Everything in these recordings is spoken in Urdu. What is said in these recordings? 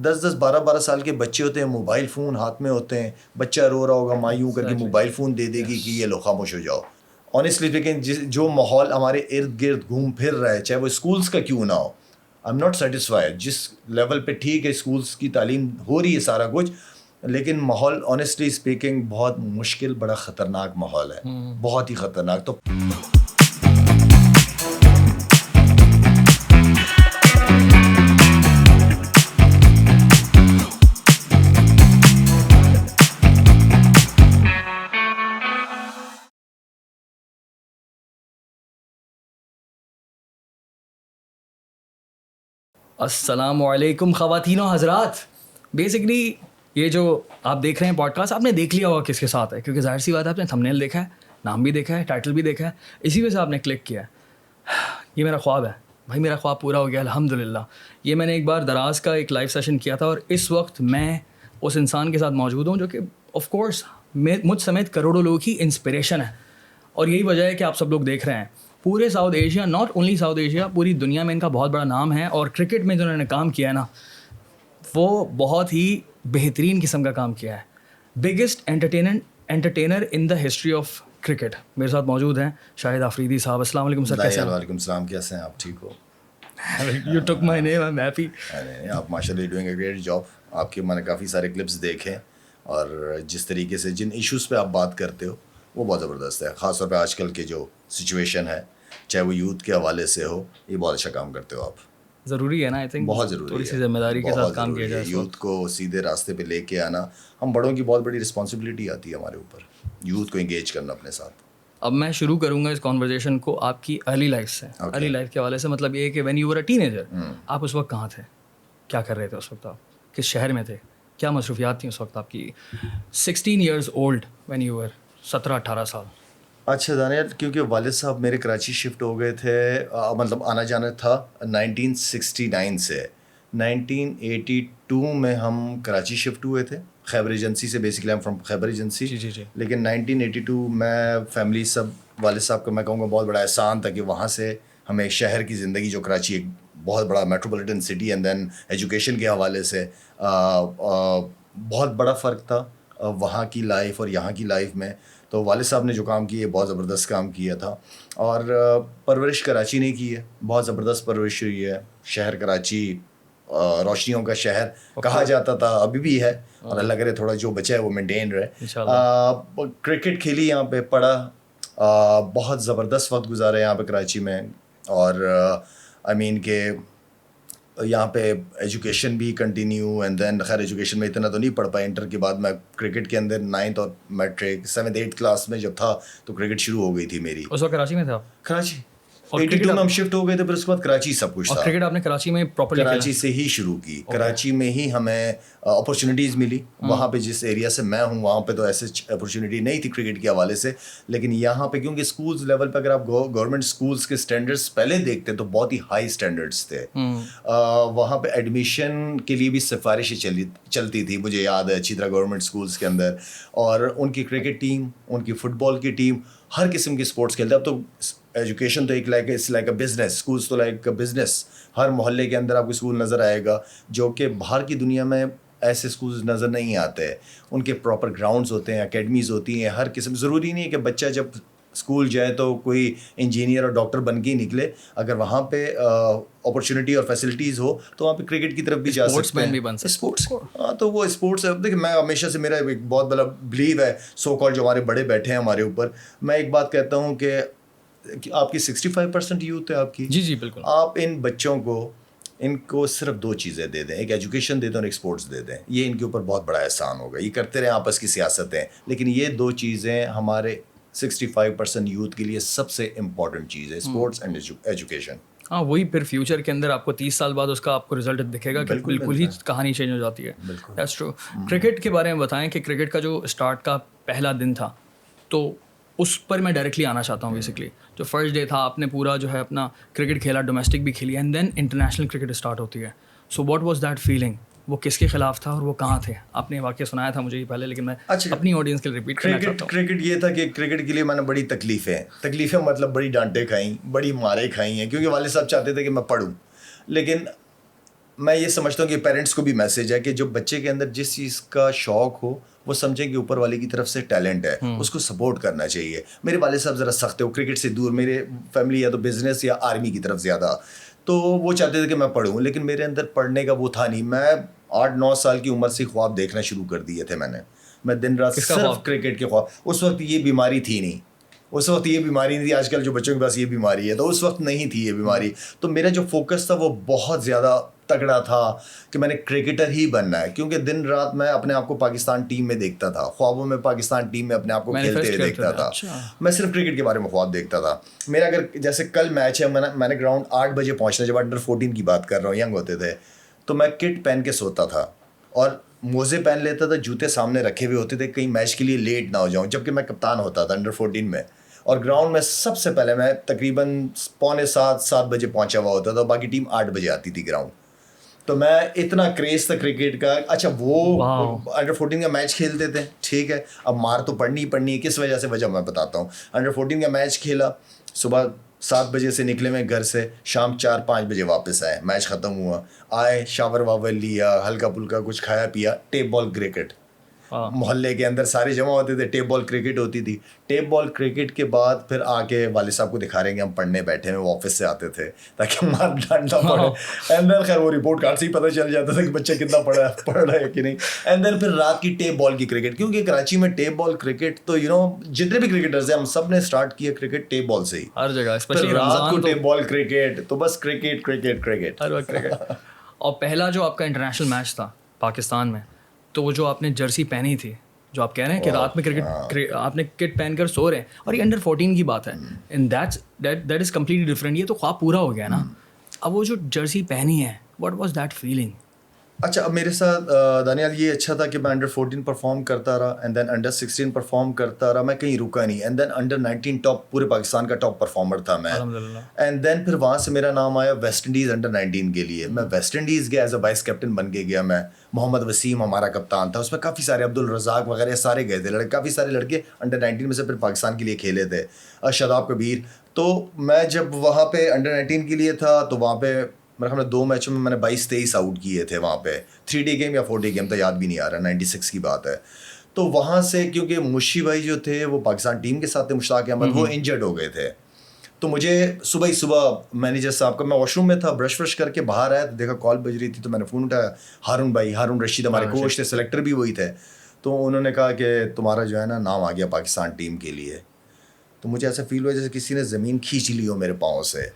10-12 سال کے بچے ہوتے ہیں, موبائل فون ہاتھ میں ہوتے ہیں, بچہ رو رہا ہوگا, ماں یوں کر کے موبائل فون دے دے گی کہ یہ لو خاموش ہو جاؤ. آنیسٹلی لیکن جو ماحول ہمارے ارد گرد گھوم پھر رہا ہے, چاہے وہ اسکولس کا کیوں نہ ہو, آئی ایم ناٹ سیٹسفائڈ. جس لیول پہ ٹھیک ہے اسکولس کی تعلیم ہو رہی ہے سارا کچھ, لیکن ماحول آنیسٹلی اسپیکنگ بہت مشکل, بڑا خطرناک ماحول ہے, بہت ہی خطرناک. تو السلام علیکم خواتین و حضرات. بیسکلی یہ جو آپ دیکھ رہے ہیں پوڈ کاسٹ, آپ نے دیکھ لیا ہوگا کس کے ساتھ ہے, کیونکہ ظاہر سی بات ہے آپ نے تھمبنیل دیکھا ہے, نام بھی دیکھا ہے, ٹائٹل بھی دیکھا ہے, اسی وجہ سے آپ نے کلک کیا ہے. یہ میرا خواب ہے بھائی, میرا خواب پورا ہو گیا الحمدللہ. یہ میں نے ایک بار دراز کا ایک لائیو سیشن کیا تھا, اور اس وقت میں اس انسان کے ساتھ موجود ہوں جو کہ آف کورس مجھ سمیت کروڑوں لوگوں کی انسپریشن ہے. اور یہی وجہ ہے کہ آپ سب لوگ دیکھ رہے ہیں. پورے south Asia, not only south Asia, پوری دنیا میں ان کا بہت بڑا نام ہے. اور کرکٹ میں جو انہوں نے کام کیا ہے نا, وہ بہت ہی بہترین قسم کا کام کیا ہے. Biggest entertainer in the history of cricket. میرے ساتھ موجود ہیں شاہد آفریدی صاحب. السلام علیکم سر, کیسے ہیں؟ وعلیکم السلام, کیسے ہیں آپ؟ ٹھیک ہو؟ You took my name, I'm happy. آپ ماشاء اللہ ڈوئنگ اے گریٹ جاب. آپ کے میں نے کافی سارے کلپس دیکھے, اور جس طریقے سے جن ایشوز پہ آپ بات کرتے ہو وہ بہت زبردست ہے. خاص طور پہ آج کل کے جو سچویشن ہے, چاہے وہ یوتھ کے حوالے سے ہو, یہ بہت اچھا کام کرتے ہو آپ. ضروری ہے نا, آئی تھنک بہت ضروری ہے, تھوڑی سی ذمہ داری کے ساتھ کام کیا جائے. یوتھ کو سیدھے راستے پہ لے کے آنا, ہم بڑوں کی بہت بڑی رسپانسبلٹی آتی ہے ہمارے اوپر, یوتھ کو انگیج کرنا اپنے ساتھ. اب میں شروع کروں گا اس کانورزیشن کو آپ کی ارلی لائف سے. ارلی لائف کے حوالے سے مطلب یہ ہے کہ when you were a ten ager, آپ اس وقت کہاں تھے, کیا کر رہے تھے اس وقت, آپ کس شہر میں تھے, کیا مصروفیات تھیں اس وقت آپ کی؟ 16 years old when you were, 17-18 سال. اچھا دانیال, کیونکہ والد صاحب میرے کراچی شفٹ ہو گئے تھے, مطلب آنا جانا تھا 1969 سے. 1982 میں ہم کراچی شفٹ ہوئے تھے, خیبر ایجنسی سے. بیسکلی ہم فرام خیبر ایجنسی. جی. لیکن 1982 میں فیملی سب, والد صاحب کا میں کہوں گا بہت بڑا احسان تھا کہ وہاں سے ہمیں شہر کی زندگی, جو کراچی ایک بہت بڑا metropolitan city, and then education کے حوالے سے بہت بڑا فرق تھا وہاں کی لائف اور یہاں کی لائف میں. تو والد صاحب نے جو کام کیا بہت زبردست کام کیا تھا, اور پرورش کراچی نے کی ہے, بہت زبردست پرورش ہوئی ہے. شہر کراچی روشنیوں کا شہر کہا جاتا تھا, ابھی بھی ہے, اور اللہ کرے تھوڑا جو بچا ہے وہ مینٹین رہے. کرکٹ کھیلی یہاں پہ, پڑھا, بہت زبردست وقت گزارا یہاں پہ کراچی میں. اور آئی مین کہ یہاں پہ ایجوکیشن بھی کنٹینیو, اینڈ دین خیر ایجوکیشن میں اتنا تو نہیں پڑھ پایا. انٹر کے بعد میں کرکٹ کے اندر 9th اور میٹرک 7th 8th کلاس میں جب تھا تو کرکٹ شروع ہو گئی تھی میری. اس وقت کراچی میں تھے آپ؟ کراچی 82 میں ہم شفٹ ہو گئے تھے, پھر اس کے بعد کراچی سب کچھ تھا. کرکٹ آپ نے کراچی میں پراپرلی کراچی سے ہی شروع کی. کراچی میں ہی ہمیں اپرچونیٹیز ملی. وہاں پہ جس ایریا سے میں ہوں وہاں پہ تو ایسے اپرچونیٹی نہیں تھی کرکٹ کے حوالے سے, لیکن یہاں پہ کیونکہ اسکولز لیول پہ اگر آپ گورنمنٹ اسکولس کے اسٹینڈرڈس پہلے دیکھتے تو بہت ہی ہائی اسٹینڈرڈس تھے. وہاں پہ ایڈمیشن کے لیے بھی سفارشیں چلتی تھی, مجھے یاد ہے اچھی طرح گورنمنٹ اسکولس کے اندر. اور ان کی کرکٹ ٹیم, ان کی فٹ بال کی ٹیم, ہر قسم کی اسپورٹس کھیلتے. اب تو ایجوکیشن تو ایک لائک اے بزنس, اسکولس تو لائک اے بزنس. ہر محلے کے اندر آپ کو اسکول نظر آئے گا, جو کہ باہر کی دنیا میں ایسے اسکولز نظر نہیں آتے. ان کے پراپر گراؤنڈز ہوتے ہیں, اکیڈمیز ہوتی ہیں, ہر قسم. ضروری نہیں ہے کہ بچہ جب اسکول جائے تو کوئی انجینئر اور ڈاکٹر بن کے ہی نکلے. اگر وہاں پہ اپرچونیٹی اور فیسلٹیز ہو تو وہاں پہ کرکٹ کی طرف بھی جا سکتے ہیں. اسپورٹس, ہاں, تو وہ اسپورٹس ہے. دیکھیں میں ہمیشہ سے, میرا ایک بہت بڑا بلیو ہے, سو کال جو ہمارے بڑے بیٹھے ہیں ہمارے اوپر, میں ایک بات کہتا ہوں کہ آپ کی 65% یوتھ ہے آپ کی. جی بالکل. آپ ان بچوں کو, ان کو صرف 2 چیزیں دے دیں, ایک ایجوکیشن دے دیں اور ایک اسپورٹس دے دیں. یہ ان کے اوپر بہت بڑا احسان ہوگا. یہ کرتے رہیں آپس کی سیاستیں, لیکن یہ 2 چیزیں ہمارے 65% یوتھ کے لیے سب سے امپورٹنٹ چیز ہے, اسپورٹس اینڈ ایجوکیشن. ہاں, وہی پھر فیوچر کے اندر آپ کو 30 سال بعد اس کا آپ کو رزلٹ دکھے گا کہ بالکل ہی کہانی چینج ہو جاتی ہے. That's true. کرکٹ کے بارے میں بتائیں کہ کرکٹ کا جو اسٹارٹ کا پہلا دن تھا, تو اس پر میں ڈائریکٹلی آنا چاہتا ہوں. بیسکلی جو فرسٹ ڈے تھا, آپ نے پورا جو ہے اپنا کرکٹ کھیلا, ڈومیسٹک بھی کھیلی, and then international cricket start ہوتی ہے. So what was that feeling? وہ کس کے خلاف تھا اور وہ کہاں تھے؟ آپ نے واقعہ سنایا تھا مجھے ہی پہلے, لیکن میں اپنی آڈینس کے لیے ریپیٹ کرنا چاہتا ہوں. کرکٹ یہ تھا کہ کرکٹ کے لیے میں نے بڑی تکلیفیں مطلب بڑی ڈانٹیں کھائیں, بڑی ماریں کھائی ہیں, کیونکہ والد صاحب چاہتے تھے کہ میں پڑھوں. لیکن میں یہ سمجھتا ہوں کہ پیرنٹس کو بھی میسیج ہے کہ جو بچے کے اندر جس چیز کا شوق ہو وہ سمجھیں کہ اوپر والے کی طرف سے ٹیلنٹ ہے, اس کو سپورٹ کرنا چاہیے. میرے والد صاحب ذرا سخت ہے, وہ کرکٹ سے دور, میرے فیملی یا تو بزنس یا آرمی کی طرف زیادہ, تو وہ چاہتے تھے کہ میں پڑھوں, لیکن میرے اندر پڑھنے کا وہ تھا نہیں. میں 8-9 سال کی عمر سے خواب دیکھنا شروع کر دیے تھے میں دن رات صرف کرکٹ کے خواب. اس وقت یہ بیماری تھی نہیں, اس وقت یہ بیماری نہیں تھی. آج کل جو بچوں کے پاس یہ بیماری ہے, تو اس وقت نہیں تھی یہ بیماری. تو میرا جو فوکس تھا وہ بہت زیادہ تگڑا تھا کہ میں نے کرکٹر ہی بننا ہے, کیونکہ دن رات میں اپنے آپ کو پاکستان ٹیم میں دیکھتا تھا, خوابوں میں پاکستان ٹیم میں اپنے آپ کو کھیلتے ہوئے دیکھتا تھا. میں صرف کرکٹ کے بارے میں خواب دیکھتا تھا. میرا اگر جیسے کل میچ ہے, میں نے گراؤنڈ 8 بجے پہنچنا, جب انڈر 14 کی بات کر رہا ہوں, ینگ ہوتے تھے, تو میں کٹ پہن کے سوتا تھا اور موزے پہن لیتا تھا, جوتے سامنے رکھے ہوئے ہوتے تھے کہیں میچ کے لیے لیٹ نہ ہو جاؤں, جبکہ میں کپتان ہوتا تھا انڈر 14 میں. اور گراؤنڈ میں سب سے پہلے میں تقریباً 6:45-7 بجے پہنچا ہوا ہوتا تھا, باقی ٹیم 8 بجے آتی تھی گراؤنڈ. تو میں اتنا کریز تھا کرکٹ کا. اچھا وہ انڈر 14 کا میچ کھیلتے تھے, ٹھیک ہے, اب مار تو پڑنی ہی پڑنی ہے. کس وجہ سے وجہ میں بتاتا ہوں. انڈر 14 کا میچ کھیلا, صبح 7 بجے سے نکلے میں گھر سے, شام 4-5 بجے واپس آئے, میچ ختم ہوا, آئے شاور واور لیا, ہلکا پھلکا کچھ کھایا پیا, ٹیپ بال کرکٹ. محلے کے اندر سارے جمع ہوتے تھے, ٹیپ بال کرکٹ ہوتی تھی. ٹیپ بال کرکٹ کے بعد پھر آ کے والد صاحب کو دکھا رہے ہیں کہ ہم پڑھنے بیٹھے ہیں, وہ آفس سے آتے تھے تاکہ مار ڈانٹ نہ پڑے. اینڈ دین خیر وہ رپورٹ کارڈ سے ہی پتہ چل جاتا تھا کہ بچہ کتنا پڑھ رہا ہے کہ نہیں. اینڈ دین پھر رات کی ٹیپ بال کی کرکٹ, کیونکہ کراچی میں ٹیپ بال کرکٹ تو جتنے بھی کرکٹرز ہیں ہم سب نے اسٹارٹ کیا کرکٹ ٹیپ بال سے ہی, ہر جگہ پھر رات کو ٹیپ بال کرکٹ, تو بس کرکٹ کرکٹ کرکٹ ہر وقت کرکٹ. اور پہلا جو آپ کا انٹرنیشنل میچ تھا پاکستان میں, تو وہ جو آپ نے جرسی پہنی تھی, جو آپ کہہ رہے ہیں کہ رات میں کرکٹ آپ نے کٹ پہن کر سو رہے ہیں, اور یہ انڈر 14 کی بات ہے, and that is completely different. یہ تو خواب پورا ہو گیا نا. اب وہ جو جرسی پہنی ہے, واٹ واز دیٹ فیلنگ؟ اچھا, اب میرے ساتھ دانیال یہ اچھا تھا کہ میں انڈر 14 پرفارم کرتا رہا, اینڈ دین انڈر 16 پرفارم کرتا رہا, میں کہیں رکا نہیں. اینڈ دین انڈر 19 ٹاپ, پورے پاکستان کا ٹاپ پرفارمر تھا میں. اینڈ دین پھر وہاں سے میرا نام آیا ویسٹ انڈیز انڈر 19 کے لیے. میں ویسٹ انڈیز گیا ایز اے وائس کیپٹن بن کے گیا. میں محمد وسیم ہمارا کپتان تھا, اس میں کافی سارے عبدالرزاق وغیرہ سارے گئے تھے, کافی سارے لڑکے انڈر 19 میں سے پھر پاکستان کے لیے کھیلے تھے, شاداب کبیر. تو میں جب وہاں پہ انڈر 19 کے لیے تھا, تو وہاں پہ میرے خیال میں 2 میچوں میں نے 22-23 آؤٹ کیے تھے وہاں پہ. 3 ڈے گیم یا 4 ڈے گیم تو یاد بھی نہیں آ رہا, 96 کی بات ہے. تو وہاں سے کیونکہ مشی بھائی جو تھے وہ پاکستان ٹیم کے ساتھ تھے, مشتاق احمد, وہ انجرڈ ہو گئے تھے. تو مجھے صبح ہی مینیجر صاحب کا, میں واش روم میں تھا, برش کر کے باہر آیا تو دیکھا کال بج رہی تھی, تو میں نے فون اٹھایا. ہارون رشید ہمارے کوچ تھے, سلیکٹر بھی وہی تھے. تو انہوں نے کہا کہ تمہارا جو ہے نا نام آ گیا پاکستان ٹیم کے لیے. تو مجھے ایسا فیل ہوا جیسے کسی نے زمین کھینچ لی ہو میرے پاؤں سے.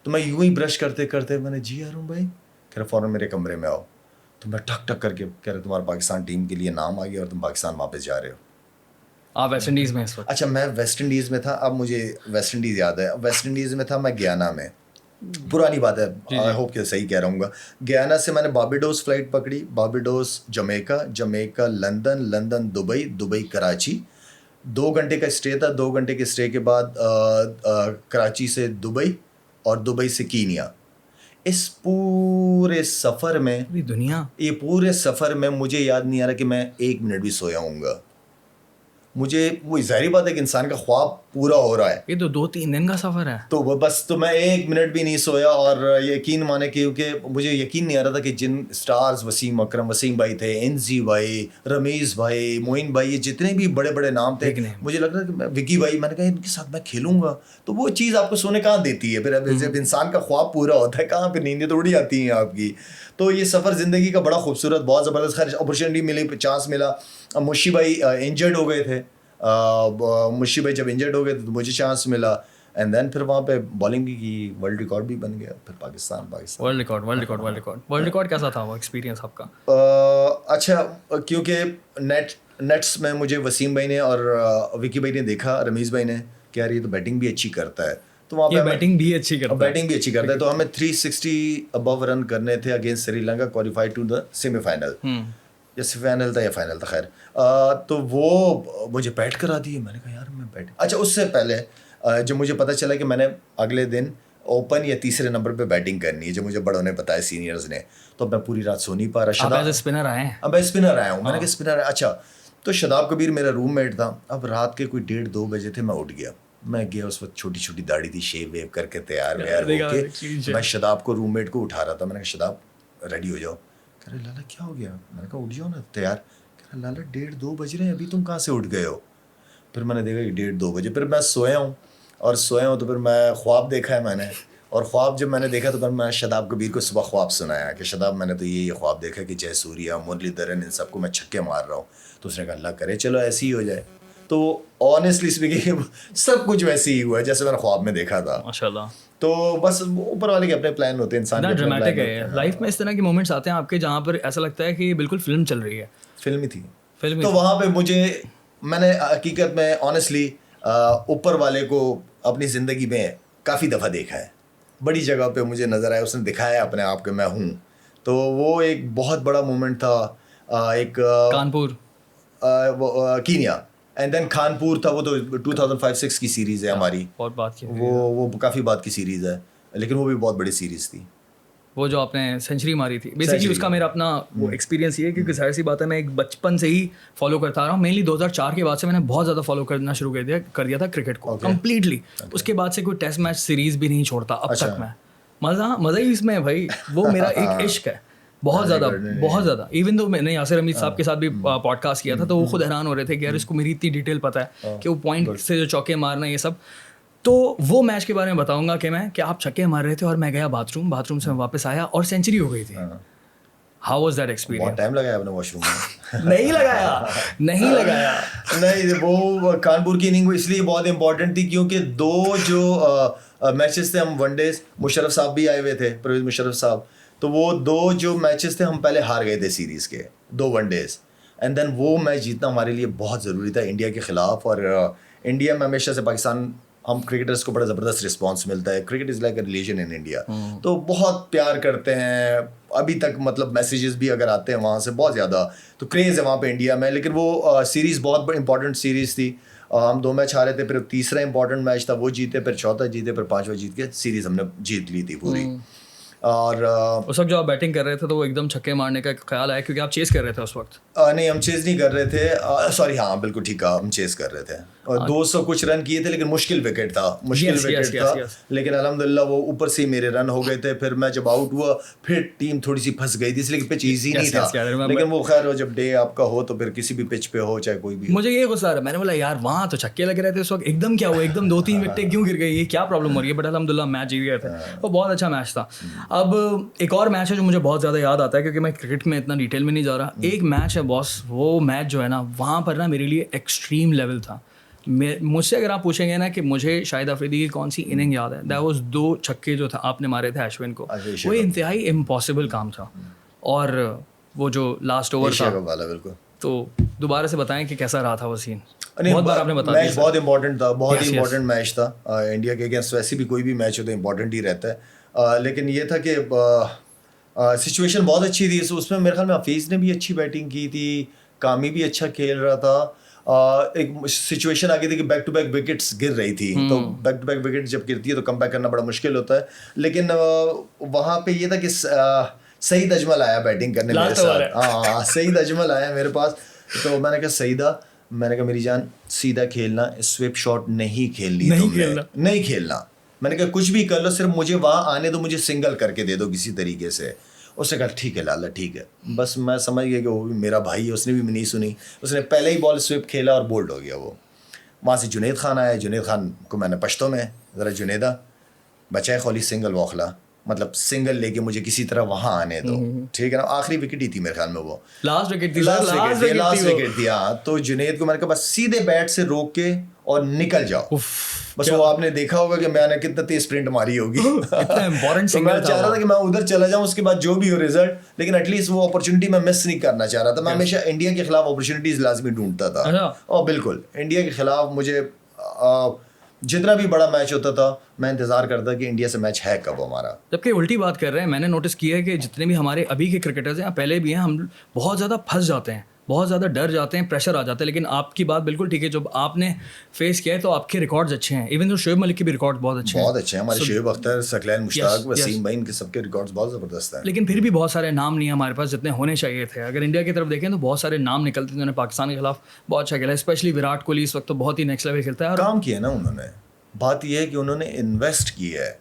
تو میں یوں ہی برش کرتے کرتے میں نے, جی ہارون بھائی, کہہ رہے فوراً میرے کمرے میں آؤ. تو میں ٹک ٹک کر کے کہہ رہے تمہارا پاکستان ٹیم کے لیے نام آ گیا اور تم پاکستان واپس جا رہے ہو. آپ ویسٹ انڈیز میں اس وقت؟ اچھا, میں ویسٹ انڈیز میں تھا. اب مجھے ویسٹ انڈیز یاد ہے. ویسٹ انڈیز میں تھا میں گیانا میں, پرانی بات ہے, آئی ہوپ کہ صحیح کہہ رہا ہوں گا. گیانا سے میں نے باربیڈوس فلائٹ پکڑی, باربیڈوس جمیکا لندن دبئی کراچی. 2 گھنٹے کا اسٹے تھا. 2 گھنٹے کے اسٹے کے بعد کراچی سے دبئی اور دبئی سے کینیا. اس پورے سفر میں یہ پورے سفر میں مجھے یاد نہیں آ رہا کہ میں 1 منٹ بھی سویا ہوں گا. مجھے وہ ظاہری بات ہے کہ انسان کا خواب پورا ہو رہا ہے, یہ تو 2-3 دن کا سفر ہے. تو بس تو میں 1 منٹ بھی نہیں سویا. اور یقین مانے کیونکہ مجھے یقین نہیں آ رہا تھا کہ جن اسٹارز, وسیم اکرم, وسیم بھائی تھے, انزی بھائی, رمیز بھائی, معین بھائی, یہ جتنے بھی بڑے بڑے نام تھے, مجھے لگ رہا تھا کہ وکی بھائی, میں نے کہا ان کے ساتھ میں کھیلوں گا. تو وہ چیز آپ کو سونے کہاں دیتی ہے پھر, جب انسان کا خواب پورا ہوتا ہے کہاں پہ نیندیں تو اڑی آتی ہیں آپ کی. تو یہ سفر زندگی کا بڑا خوبصورت, بہت زبردست. خیر اپرچونیٹی ملی, چانس ملا. مشی بھائی انجرڈ ہو گئے تھے, مشی بھائی جب انجرڈ ہو گئے تو مجھے چانس ملا. اینڈ دین پھر وہاں پہ بالنگ بھی کی, ورلڈ ریکارڈ بھی بن گیا. پھر پاکستان ورلڈ ریکارڈ کیسا تھا وہ ایکسپیرینس آپ کا؟ اچھا, کیونکہ نیٹس میں مجھے وسیم بھائی نے اور وکی بھائی نے دیکھا, رمیز بھائی نے, کہ یار یہ تو بیٹنگ بھی اچھی کرتا ہے. تو وہاں پہ بیٹنگ بھی اچھی کرتا ہے. تو ہمیں 360 ابو رن کرنے تھے against Sri Lanka, qualify to the semi final. یا فائنل تھا خیر. تو وہ مجھے بیٹ کرا دی. میں نے کہا یار میں بیٹ. اچھا, اس سے پہلے جب مجھے پتہ چلا کہ میں نے اگلے دن اوپن یا تیسرے نمبر پہ بیٹنگ کرنی ہے, جو مجھے بڑوں نے بتایا, سینئرز نے, تو میں پوری رات سو نہیں پا رہا. آپ اسپنر آئے ہیں؟ اب میں اسپنر آیا ہوں. میں نے کہا اسپنر. اچھا, تو شاداب کبیر میرا روم میٹ تھا. اب رات کے کوئی 1:30-2 بجے تھے, میں اٹھ گیا. میں گیا, اس وقت چھوٹی چھوٹی داڑھی تھی, شیو ویو کر کے تیار ویار ہو کے میں شاداب کو, روم میٹ کو اٹھا رہا تھا. میں نے کہا شاداب ریڈی ہو جاؤ. کہہ رہے لالا کیا ہو گیا؟ میں نے کہا اٹھ جاؤ نا تیار. کہہ رہا لالا 1:30-2 بج رہے ہیں, ابھی تم کہاں سے اٹھ گئے ہو؟ پھر میں نے دیکھا کہ 1:30-2 بجے. پھر میں سویا ہوں تو پھر میں خواب دیکھا ہے میں نے, اور خواب جب میں نے دیکھا تو پھر میں شاداب کبیر کو صبح خواب سنایا کہ شاداب میں نے تو یہ خواب دیکھا کہ جے سوریا, مرلی دھرن, ان سب کو میں چھکے مار رہا ہوں. تو اس نے کہا اللہ کرے چلو ایسے ہی ہو جائے. تو آنیسٹلی اسپیکنگ سب کچھ ویسے ہی ہوا ہے جیسے میں نے خواب میں دیکھا تھا. ماشاءاللہ. تو بس اوپر والے کے اپنے پلان ہوتے ہیں, انسان کے اپنے ڈرامٹک پلان ہے لائف میں. اس طرح کے مومنٹس آتے ہیں آپ کے جہاں پر ایسا لگتا ہے کہ بالکل فلم چل رہی ہے. فلم ہی تھی. فلم تو وہاں پہ میں نے حقیقت میں آنیسٹلی اوپر والے کو اپنی زندگی میں کافی دفعہ دیکھا ہے, بڑی جگہ پہ مجھے نظر آیا, اس نے دکھایا اپنے آپ کہ میں ہوں. تو وہ ایک بہت بڑا مومنٹ تھا. ایک Kanpur, Kenya, and then Kanpur تھا. وہ تو 2005-6 کی سیریز ہے ہماری, بہت بات کی, وہ کافی بات کی سیریز ہے, لیکن وہ بھی بہت بڑی سیریز تھی. وہ جو آپ نے سینچری ماری تھی بیسکلی, اس کا میرا اپنا وہ ایکسپیرینس یہ ہے کیونکہ ظاہر سی بات ہے میں ایک بچپن سے ہی فالو کرتا آ رہا ہوں. مینلی 2004 کے بعد سے میں نے بہت زیادہ فالو کرنا شروع کر دیا تھا کرکٹ کو کمپلیٹلی. اس کے بعد سے کوئی ٹیسٹ میچ سیریز بھی نہیں چھوڑتا اب تک میں. مزہ ہی اس میں ہے بھائی, وہ میرا ایک عشق ہے بہت زیادہ. ایون دو میں نے یاسر حمید صاحب کے ساتھ بھی پوڈ کاسٹ کیا تھا تو وہ خود حیران ہو رہے تھے کہ یار اس کو میری اتنی ڈیٹیل پتہ ہے کہ وہ پوائنٹ سے جو چوکے مارنا یہ سب. تو وہ میچ کے بارے میں بتاؤں گا کہ آپ چھکے مار رہے تھے اور میں گیا باتھ روم سے میں واپس آیا اور سینچری ہو گئی تھی. How was that experience? بہت ٹائم لگایا اپنے واش روم میں. نہیں لگایا. نہیں, وہ کانپور کی اننگ اس لیے بہت امپورٹنٹ تھی کیونکہ 2 جو میچز تھے, ہم ون ڈیز, مشرف صاحب بھی آئے ہوئے تھے, پرویز مشرف صاحب. تو وہ 2 جو میچز تھے ہم پہلے ہار گئے تھے سیریز کے 2 ون ڈیز, اینڈ دین وہ میچ جیتنا ہمارے لیے بہت ضروری تھا انڈیا کے خلاف. اور انڈیا میں ہمیشہ سے پاکستان, ہم کرکٹرس کو بڑا زبردست رسپانس ملتا ہے. Cricket is like a religion in India, تو بہت پیار کرتے ہیں ابھی تک. مطلب میسیجز بھی اگر آتے ہیں وہاں سے بہت زیادہ, تو کریز ہے وہاں پہ انڈیا میں. لیکن وہ سیریز بہت امپورٹنٹ سیریز تھی. ہم 2 میچ ہارے تھے, پھر تیسرا امپورٹنٹ میچ تھا وہ جیتے, پھر چوتھا جیتے, پھر 5واں جیت کے سیریز ہم نے جیت لی تھی پوری. اور اس وقت جو آپ بیٹنگ کر رہے تھے تو وہ ایک دم چھکے مارنے کا خیال آیا کیونکہ آپ چیز کر رہے تھے اس وقت؟ نہیں, ہم چیز نہیں کر رہے تھے, سوری, ہاں بالکل ٹھیک ہے, ہم چیز کر رہے تھے. اور 200 کچھ رن کیے تھے, لیکن مشکل وکٹ تھا. لیکن الحمدللہ وہ اوپر سے میرے رن ہو گئے تھے. پھر میں جب آؤٹ ہوا پھر ٹیم تھوڑی سی پھنس گئی تھی, اس لیے پچ ایزی نہیں تھا. لیکن وہ خیر, جب ڈے آپ کا ہو تو پھر کسی بھی پچ پہ ہو چاہے کوئی بھی. مجھے یہ غصہ آ رہا ہے, میں نے بولا یار وہاں تو چھکے لگ رہے تھے اس وقت, ایک دم کیا ہوا, ایک دم 2-3 وکٹیں کیوں گر گئی, یہ کیا پرابلم ہو رہی ہے. بٹ الحمدللہ میچ جیت گئے تھے, وہ بہت اچھا میچ تھا. اب ایک اور میچ ہے جو مجھے بہت زیادہ یاد آتا ہے کیونکہ میں کرکٹ میں اتنا ڈیٹیل میں نہیں جا رہا. ایک میچ ہے باس, وہ میچ جو ہے نا وہاں پر نا میرے لیے ایکسٹریم لیول تھا. مجھ سے اگر آپ پوچھیں گے نا کہ مجھے شاہد آفریدی کی کون سی اننگ یاد ہے, دیٹ واز 2 چھکے جو تھا آپ نے مارے تھے اشون کو, وہ انتہائی امپاسبل کام تھا. اور وہ جو لاسٹ اوور تھا بالکل, تو دوبارہ سے بتائیں کہ کیسا رہا تھا وہ سین. بہت بار آپ نے بتایا, میچ بہت امپورٹنٹ تھا, بہت ہی امپورٹنٹ میچ تھا. انڈیا کے اگینسٹ ویسے بھی کوئی بھی میچ ہو تو امپورٹنٹ ہی رہتا ہے. لیکن یہ تھا کہ سچویشن بہت اچھی تھی. اس میں میرے خیال میں حفیظ نے بھی اچھی بیٹنگ کی تھی, کامی بھی اچھا کھیل رہا تھا. ایک سچویشن آ گئی تھی کہ بیک ٹو بیک وکٹس گر رہی تھی, تو بیک ٹو بیک وکٹ جب گرتی ہے تو کم بیک کرنا بڑا مشکل ہوتا ہے. لیکن وہاں پہ یہ تھا کہ سعید اجمل آیا بیٹنگ کرنے میرے ساتھ. ہاں, سعید اجمل آیا میرے پاس. تو میں نے کہا سعیدہ, میں نے کہا میری جان سیدھا کھیلنا, سویپ شاٹ نہیں کھیلنی, نہیں کھیلنا. میں نے کہا کچھ بھی کر لو, صرف مجھے وہاں آنے دو, مجھے سنگل کر کے دے دو کسی طریقے سے. اس نے کہا ٹھیک ہے لالا ٹھیک ہے. بس میں سمجھ گیا کہ وہ بھی میرا بھائی ہے, اس نے بھی نہیں سنی. اس نے پہلے ہی بال سویپ کھیلا اور بولڈ ہو گیا. وہ وہاں سے جنید خان آیا. جنید خان کو میں نے پشتوں میں ذرا جنیدہ بچائے خولی سنگل واخلا, مطلب سنگل لے کے مجھے کسی طرح وہاں آنے دو, ٹھیک ہے نا. آخری وکٹ ہی تھی میرے خیال میں, وہ لاسٹ وکٹ تھی. ہاں, تو جنید کو میں نے کہا بس سیدھے بیٹ سے روک کے اور نکل جاؤ. بس وہ آپ نے دیکھا ہوگا کہ میں نے کتنا تیز اسپرنٹ ماری ہوگی. تو میں چاہ رہا تھا کہ میں ادھر چلا جاؤں, اس کے بعد جو بھی ہو ریزلٹ, لیکن ایٹ لیسٹ وہ اپرچونٹی میں مس نہیں کرنا چاہ رہا تھا. میں ہمیشہ انڈیا کے خلاف اپرچونیٹیز لازمی ڈھونڈتا تھا. اور بالکل انڈیا کے خلاف مجھے جتنا بھی بڑا میچ ہوتا تھا میں انتظار کرتا کہ انڈیا سے میچ ہے کب ہمارا. جبکہ الٹی بات کر رہے ہیں, میں نے نوٹس کیا ہے کہ جتنے بھی ہمارے ابھی کے کرکٹرز ہیں, پہلے بھی ہیں, ہم بہت زیادہ پھنس جاتے ہیں, بہت زیادہ ڈر جاتے ہیں, پریشر آ جاتا ہے. لیکن آپ کی بات بالکل ٹھیک ہے, جب آپ نے فیس کیا ہے تو آپ کے ریکارڈز اچھے ہیں. ایون تو شعیب ملک کے بھی ریکارڈ بہت اچھے ہیں, بہت اچھے ہیں ہمارے. شعیب اختر, ثقلین مشتاق, وسیم بھائی, ان کے سب کے ریکارڈز بہت زبردست ہیں. لیکن پھر بھی بہت سارے نام نہیں ہمارے پاس جتنے ہونے چاہیے تھے. اگر انڈیا کی طرف دیکھیں تو بہت سارے نام نکلتے ہیں جنہوں نے پاکستان کے خلاف بہت اچھا کھیلا. اسپیشلی وراٹ کوہلی اس وقت تو بہت ہی نیکسٹ لیول کھیلتا ہے. کام کیا ہے نا انہوں نے. بات یہ ہے کہ انہوں نے انویسٹ کیا ہے,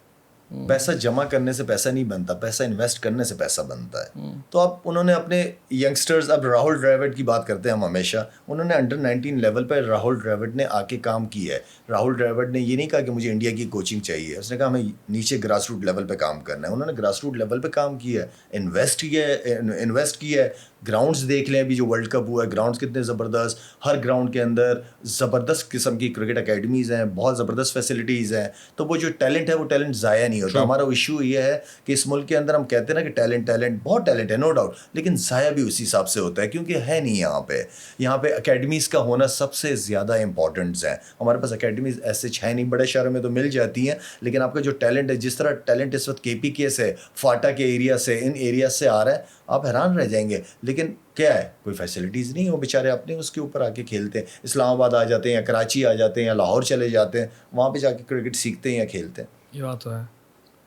پیسہ جمع کرنے سے پیسہ نہیں بنتا, پیسہ انویسٹ کرنے سے پیسہ بنتا ہے. تو اب انہوں نے اپنے ینگسٹرز, اب راہل ڈراوڈ کی بات کرتے ہیں ہم ہمیشہ, انہوں نے انڈر-19 لیول پہ راہل ڈراوڈ نے آ کے کام کیا ہے. راہل ڈراوڈ نے یہ نہیں کہا کہ مجھے انڈیا کی کوچنگ چاہیے, اس نے کہا ہمیں نیچے گراس روٹ لیول پہ کام کرنا ہے. انہوں نے گراس روٹ لیول پہ کام کیا ہے, انویسٹ کیا ہے. گراؤنڈز دیکھ لیں ابھی جو ورلڈ کپ ہوا ہے, گراؤنڈز کتنے زبردست, ہر گراؤنڈ کے اندر زبردست قسم کی کرکٹ اکیڈمیز ہیں, بہت زبردست فیسلٹیز ہیں. تو وہ جو ٹیلنٹ ہے وہ ٹیلنٹ ضائع نہیں ہوتا. ہمارا ایشو یہ ہے کہ اس ملک کے اندر ہم کہتے ہیں نا کہ ٹیلنٹ بہت ٹیلنٹ ہے, نو ڈاؤٹ, لیکن ضائع بھی اسی حساب سے ہوتا ہے کیونکہ ہے نہیں یہاں پہ اکیڈمیز کا ہونا سب سے زیادہ امپورٹنٹس ہے. ہمارے پاس اکیڈمیز ایسے ہے نہیں, بڑے شہروں میں تو مل جاتی ہیں, لیکن آپ کا جو ٹیلنٹ ہے, جس طرح ٹیلنٹ اس وقت کے پی کے سے, فاٹا کے ایریا سے, ان ایریا سے آ رہا ہے, آپ حیران رہ جائیں گے. لیکن کیا ہے, کوئی فیسلٹیز نہیں, وہ بیچارے اپنے اس کے اوپر آ کے کھیلتے ہیں. اسلام آباد آ جاتے ہیں یا کراچی آ جاتے ہیں یا لاہور چلے جاتے ہیں, وہاں پہ جا کے کرکٹ سیکھتے ہیں یا کھیلتے ہیں. یہ بات تو ہے.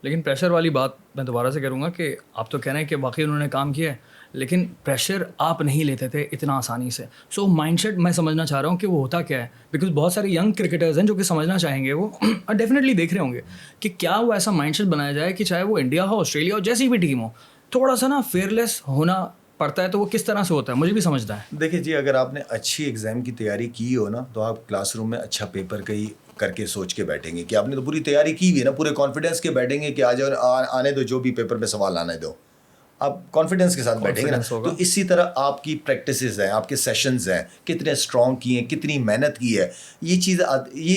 لیکن پریشر والی بات میں دوبارہ سے کروں گا کہ آپ تو کہہ رہے ہیں کہ واقعی انہوں نے کام کیا ہے, لیکن پریشر آپ نہیں لیتے تھے اتنا آسانی سے. سو مائنڈ سیٹ میں سمجھنا چاہ رہا ہوں کہ وہ ہوتا کیا ہے, بیکاز بہت سارے ینگ کرکٹرز ہیں جو کہ سمجھنا چاہیں گے وہ, اور ڈیفینیٹلی دیکھ رہے ہوں گے کہ کیا وہ ایسا مائنڈ سیٹ بنایا جائے کہ چاہے وہ انڈیا ہو, آسٹریلیا ہو, جیسی بھی ٹیم ہو, تھوڑا سا نا فیئرلیس ہونا پڑتا ہے. تو وہ کس طرح سے ہوتا ہے مجھے بھی سمجھتا ہے. دیکھیں جی, اگر آپ نے اچھی ایگزام کی تیاری کی ہو نا, تو آپ کلاس روم میں اچھا پیپر کر کے سوچ کے بیٹھیں گے کہ آپ نے تو پوری تیاری کی ہوئی ہے نا, پورے کانفیڈنس کے بیٹھیں گے کہ آنے دو, جو بھی پیپر پہ سوال آنے دو, آپ کانفیڈنس کے ساتھ بیٹھیں گے نا. تو اسی طرح آپ کی پریکٹسز ہیں, آپ کے سیشنز ہیں, کتنے اسٹرانگ کیے ہیں, کتنی محنت کی ہے, یہ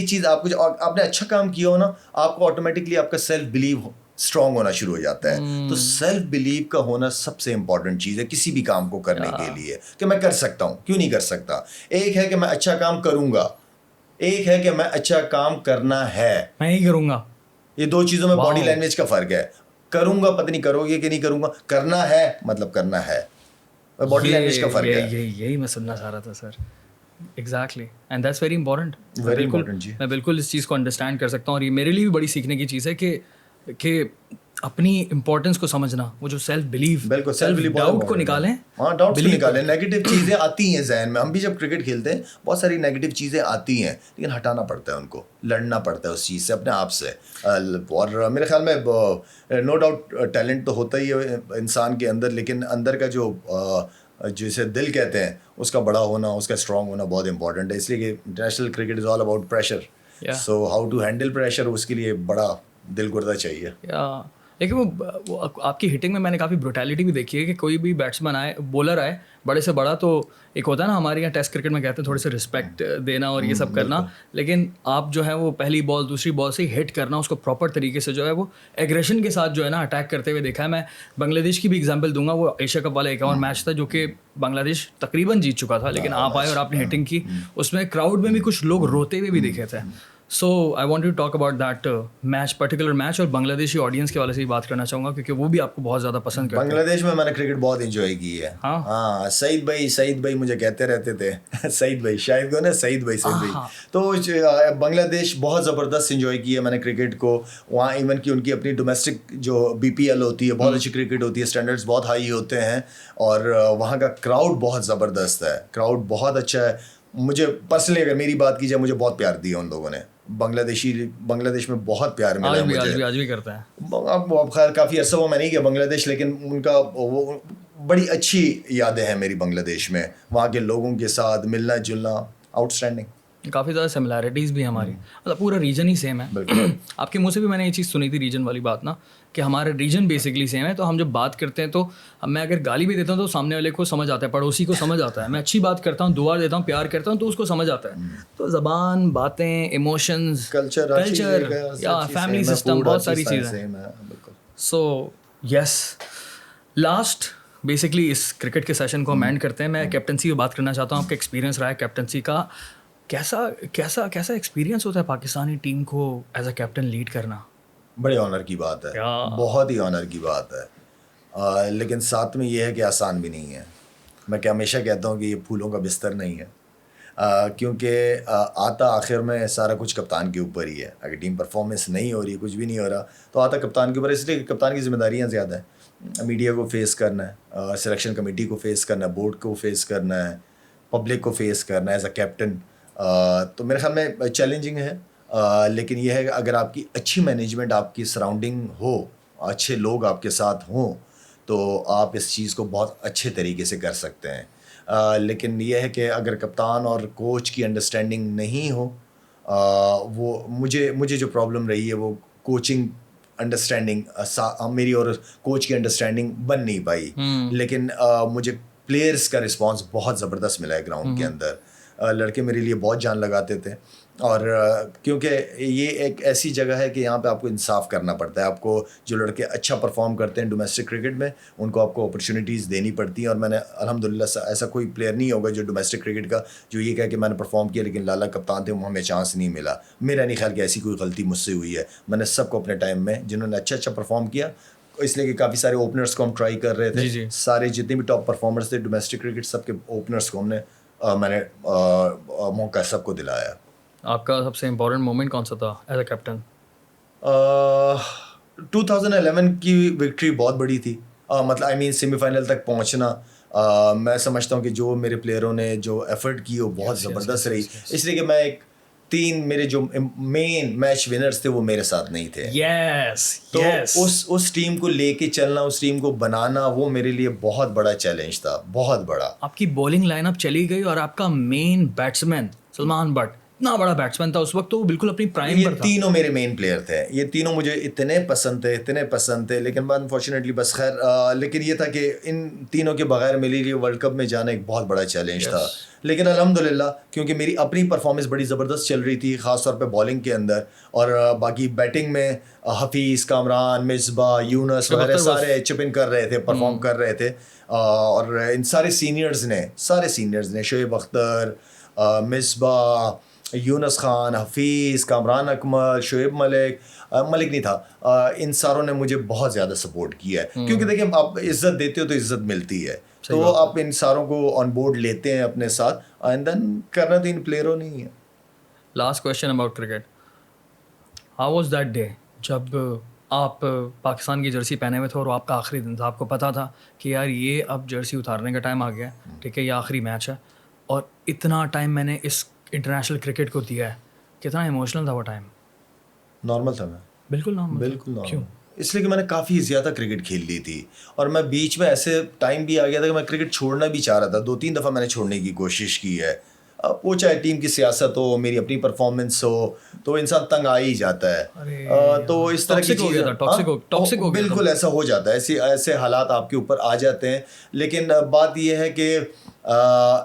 چیز آپ کو, آپ نے اچھا کام کیا ہو نا, آپ کو آٹومیٹکلی آپ کا سیلف بلیو اسٹرانگ ہونا شروع ہو جاتا ہے. تو سیلف بلیو کا ہونا سب سے امپورٹنٹ چیز ہے کسی بھی کام کو کرنے کے لیے, کہ میں کر سکتا ہوں, کیوں نہیں کر سکتا. ایک ہے کہ میں اچھا کام کروں گا, ایک ہے کہ میں اچھا کام کرنا ہے, میں ہی کروں گا. یہ دو چیزوں میں باڈی لینگویج کا فرق ہے. کروں گا پتہ نہیں کرو گے کہ نہیں کروں گا, کرنا ہے مطلب کرنا ہے, باڈی لینگویج کا فرق ہے. یہی میں سننا چاہ رہا تھا sir. Exactly, and that's very important. Very important جی, میں بالکل اس چیز کو انڈرسٹینڈ کر سکتا ہوں, اور یہ میرے لیے بھی بڑی سیکھنے کی چیز ہے کہ اپنی امپورٹنس کو سمجھنا, وہ جو سیلف بلیو, بالکل سیلف ڈاؤٹ کو نکالیں. ہاں, ڈاؤٹس کو نکالیں. نیگیٹو چیزیں آتی ہیں ذہن میں, ہم بھی جب کرکٹ کھیلتے ہیں بہت ساری نیگیٹو چیزیں آتی ہیں, لیکن ہٹانا پڑتا ہے ان کو, لڑنا پڑتا ہے اس چیز سے اپنے آپ سے. اور میرے خیال میں نو ڈاؤٹ ٹیلنٹ تو ہوتا ہی ہے انسان کے اندر, لیکن اندر کا جو جسے دل کہتے ہیں, اس کا بڑا ہونا, اس کا اسٹرانگ ہونا بہت امپورٹنٹ ہے. اس لیے کہ international cricket is all about pressure, so how to handle pressure, اس کے لیے بڑا دل گردہ چاہیے. لیکن وہ آپ کی ہٹنگ میں نے کافی بروٹیلٹی بھی دیکھی ہے کہ کوئی بھی بیٹسمین آئے, بولر آئے بڑے سے بڑا, تو ایک ہوتا ہے نا ہمارے یہاں ٹیسٹ کرکٹ میں کہتے ہیں تھوڑے سے رسپیکٹ دینا اور یہ سب کرنا, لیکن آپ جو ہے وہ پہلی بال دوسری بال سے ہٹ کرنا, اس کو پراپر طریقے سے جو ہے وہ ایگریشن کے ساتھ جو ہے نا اٹیک کرتے ہوئے دیکھا ہے. میں بنگلہ دیش کی بھی اگزامپل دوں گا, وہ ایشیا کپ والا ایک اور میچ تھا جو کہ بنگلہ دیش تقریباً جیت چکا تھا, لیکن آپ آئے اور آپ نے ہٹنگ کی, اس میں کراؤڈ میں بھی کچھ لوگ روتے ہوئے بھی دیکھے تھے. So I want to talk about that match, particular match, اور بنگلہ دیشی آڈینس کے والے سے بھی بات کرنا چاہوں گا کیونکہ وہ بھی آپ کو بہت زیادہ پسند کرتے ہیں. بنگلہ دیش میں نے کرکٹ بہت انجوائے کی ہے. ہاں, سعید بھائی مجھے کہتے رہتے تھے, سعید بھائی شاید کو نا, سعید بھائی. تو بنگلہ دیش بہت زبردست انجوائے کی ہے میں نے کرکٹ کو وہاں. ایون کہ ان کی اپنی ڈومیسٹک جو BPL ہوتی ہے, بہت اچھی کرکٹ ہوتی ہے, اسٹینڈرڈس بہت ہائی ہوتے ہیں, اور وہاں کا کراؤڈ بہت زبردست ہے, کراؤڈ بہت اچھا ہے. مجھے پرسنلی اگر میری بات کی جائے, مجھے بہت پیار دیا ان لوگوں نے. بنگلہ دیش میں بہت پیار ملا ہے مجھے. آج بھی کرتا ہے. اب خیر کافی عرصہ وہ میں نہیں گیا بنگلہ دیش, لیکن ان کا وہ بڑی اچھی یادیں ہیں میری بنگلہ دیش میں, وہاں کے لوگوں کے ساتھ ملنا جلنا آؤٹ اسٹینڈنگ. کافی زیادہ سملیرٹیز بھی ہماری, مطلب پورا ریجن ہی سیم ہے. آپ کے منہ سے بھی میں نے یہ چیز سنی تھی ریجن والی بات نا, کہ ہمارا ریجن بیسکلی سیم ہے. تو ہم جب بات کرتے ہیں تو میں اگر گالی بھی دیتا ہوں تو سامنے والے کو سمجھ آتا ہے, پڑوسی کو سمجھ آتا ہے. میں اچھی بات کرتا ہوں, دعا دیتا ہوں, پیار کرتا ہوں, تو اس کو سمجھ آتا ہے. تو زبان, باتیں, ایموشنز, کلچر یا فیملی سسٹم, بہت ساری چیزیں. سو یس, لاسٹ بیسکلی اس کرکٹ کے سیشن کو ہم اینڈ کرتے ہیں. میں کیپٹنسی کی بات کرنا چاہتا ہوں. آپ کا ایکسپیرینس رہا ہے کیپٹنسی کا, کیسا ایکسپیرینس ہوتا ہے پاکستانی ٹیم کو ایز اے کیپٹن لیڈ کرنا؟ بڑے آنر کی بات ہے, بہت ہی آنر کی بات ہے, لیکن ساتھ میں یہ ہے کہ آسان بھی نہیں ہے. میں ہمیشہ کہتا ہوں کہ یہ پھولوں کا بستر نہیں ہے, کیونکہ آتا آخر میں سارا کچھ کپتان کے اوپر ہی ہے. اگر ٹیم پرفارمنس نہیں ہو رہی, کچھ بھی نہیں ہو رہا, تو آتا کپتان کے اوپر. اس لیے کہ کپتان کی ذمہ داریاں زیادہ ہیں. میڈیا کو فیس کرنا ہے, سلیکشن کمیٹی کو فیس کرنا ہے, بورڈ کو فیس کرنا ہے, پبلک کو فیس کرنا ہے ایز اے کیپٹن. تو میرے خیال میں چیلنجنگ ہے, لیکن یہ ہے کہ اگر آپ کی اچھی مینجمنٹ آپ کی سراؤنڈنگ ہو, اچھے لوگ آپ کے ساتھ ہوں, تو آپ اس چیز کو بہت اچھے طریقے سے کر سکتے ہیں. لیکن یہ ہے کہ اگر کپتان اور کوچ کی انڈرسٹینڈنگ نہیں ہو, وہ مجھے جو پرابلم رہی ہے وہ کوچنگ انڈرسٹینڈنگ میری اور کوچ کی انڈرسٹینڈنگ بن نہیں پائی. لیکن مجھے پلیئرس کا رسپانس بہت زبردست ملا ہے گراؤنڈ کے اندر. لڑکے میرے لیے بہت جان لگاتے تھے, اور کیونکہ یہ ایک ایسی جگہ ہے کہ یہاں پہ آپ کو انصاف کرنا پڑتا ہے. آپ کو جو لڑکے اچھا پرفارم کرتے ہیں ڈومیسٹک کرکٹ میں, ان کو آپ کو اپرچونیٹیز دینی پڑتی ہیں. اور میں نے الحمدللہ ایسا کوئی پلیئر نہیں ہوگا جو ڈومیسٹک کرکٹ کا جو یہ کہا کہ میں نے پرفارم کیا لیکن لالا کپتان تھے, ہمیں چانس نہیں ملا. میرا نہیں خیال کہ ایسی کوئی غلطی مجھ سے ہوئی ہے. میں نے سب کو اپنے ٹائم میں جنہوں نے اچھا پرفارم کیا, اس لیے کہ کافی سارے اوپنرس کو ہم ٹرائی کر رہے تھے. سارے جتنے بھی ٹاپ پرفارمرس تھے ڈومیسٹک کرکٹ, سب کے اوپنرس کو میں نے موقع سب کو دلایا. آپ کا سب سے امپورٹنٹ مومنٹ کون سا تھا ایز اے کیپٹن؟ 2011 کی وکٹری بہت بڑی تھی. مطلب سیمی فائنل تک پہنچنا, میں سمجھتا ہوں کہ جو میرے پلیئروں نے جو ایفرٹ کی وہ بہت زبردست رہی. اس لیے کہ میں میرے جو مین میچ ونرز تھے وہ میرے ساتھ نہیں تھے. تو اس ٹیم کو لے کے چلنا, اس ٹیم کو بنانا, وہ میرے لیے بہت بڑا چیلنج تھا, بہت بڑا. آپ کی بولنگ لائن اپ چلی گئی اور آپ کا مین بیٹسمین سلمان بٹ اتنا بڑا بیٹسمین تھا اس وقت, تو وہ بالکل اپنی پرائم پر تھا. یہ تینوں میرے مین پلیئر تھے, یہ تینوں مجھے اتنے پسند تھے. لیکن انفارچونیٹلی بس خیر, لیکن یہ تھا کہ ان تینوں کے بغیر میرے لیے ورلڈ کپ میں جانا ایک بہت بڑا چیلنج تھا. لیکن الحمدللہ کیونکہ میری اپنی پرفارمنس بڑی زبردست چل رہی تھی, خاص طور پہ بالنگ کے اندر, اور باقی بیٹنگ میں حفیظ, کامران, مصباح, یونس وغیرہ سارے چپ ان کر رہے تھے, پرفارم کر رہے تھے. اور ان سارے سینئرز نے شعیب اختر, مصباح, یونس خان, حفیظ, کامران اکمل, شعیب ملک نہیں تھا, ان ساروں نے مجھے بہت زیادہ سپورٹ کیا ہے. کیونکہ دیکھیں آپ عزت دیتے ہو تو عزت ملتی ہے, تو آپ ان ساروں کو آن بورڈ لیتے ہیں اپنے ساتھ, اینڈ دین کرنا تو ان پلیئروں نہیں ہے. Last question about cricket, how was that day جب آپ پاکستان کی جرسی پہنے ہوئے تھے اور آپ کا آخری دن تھا, آپ کو پتا تھا کہ یار یہ اب جرسی اتارنے کا ٹائم آ گیا ہے, ٹھیک ہے, یہ آخری میچ ہے اور اتنا ٹائم میں نے اس انٹرنیشنل کرکٹ کو دیا ہے, کتنا ایموشنل تھا وہ ٹائم؟ نارمل تھا. میں بالکل نارمل. کیوں؟ اس لیے کہ میں نے کافی زیادہ کرکٹ کھیل لی تھی, اور میں بیچ میں ایسے ٹائم بھی آ گیا تھا کہ میں کرکٹ چھوڑنا بھی چاہ رہا تھا. 2-3 دفعہ میں نے چھوڑنے کی کوشش کی ہے. اب وہ چاہے ٹیم کی سیاست ہو, میری اپنی پرفارمنس ہو, تو انسان تنگ آ ہی جاتا ہے. تو اس طرح کی چیزیں بالکل ایسا ہو جاتا ہے, ایسے حالات آپ کے اوپر آ جاتے ہیں. لیکن بات یہ ہے کہ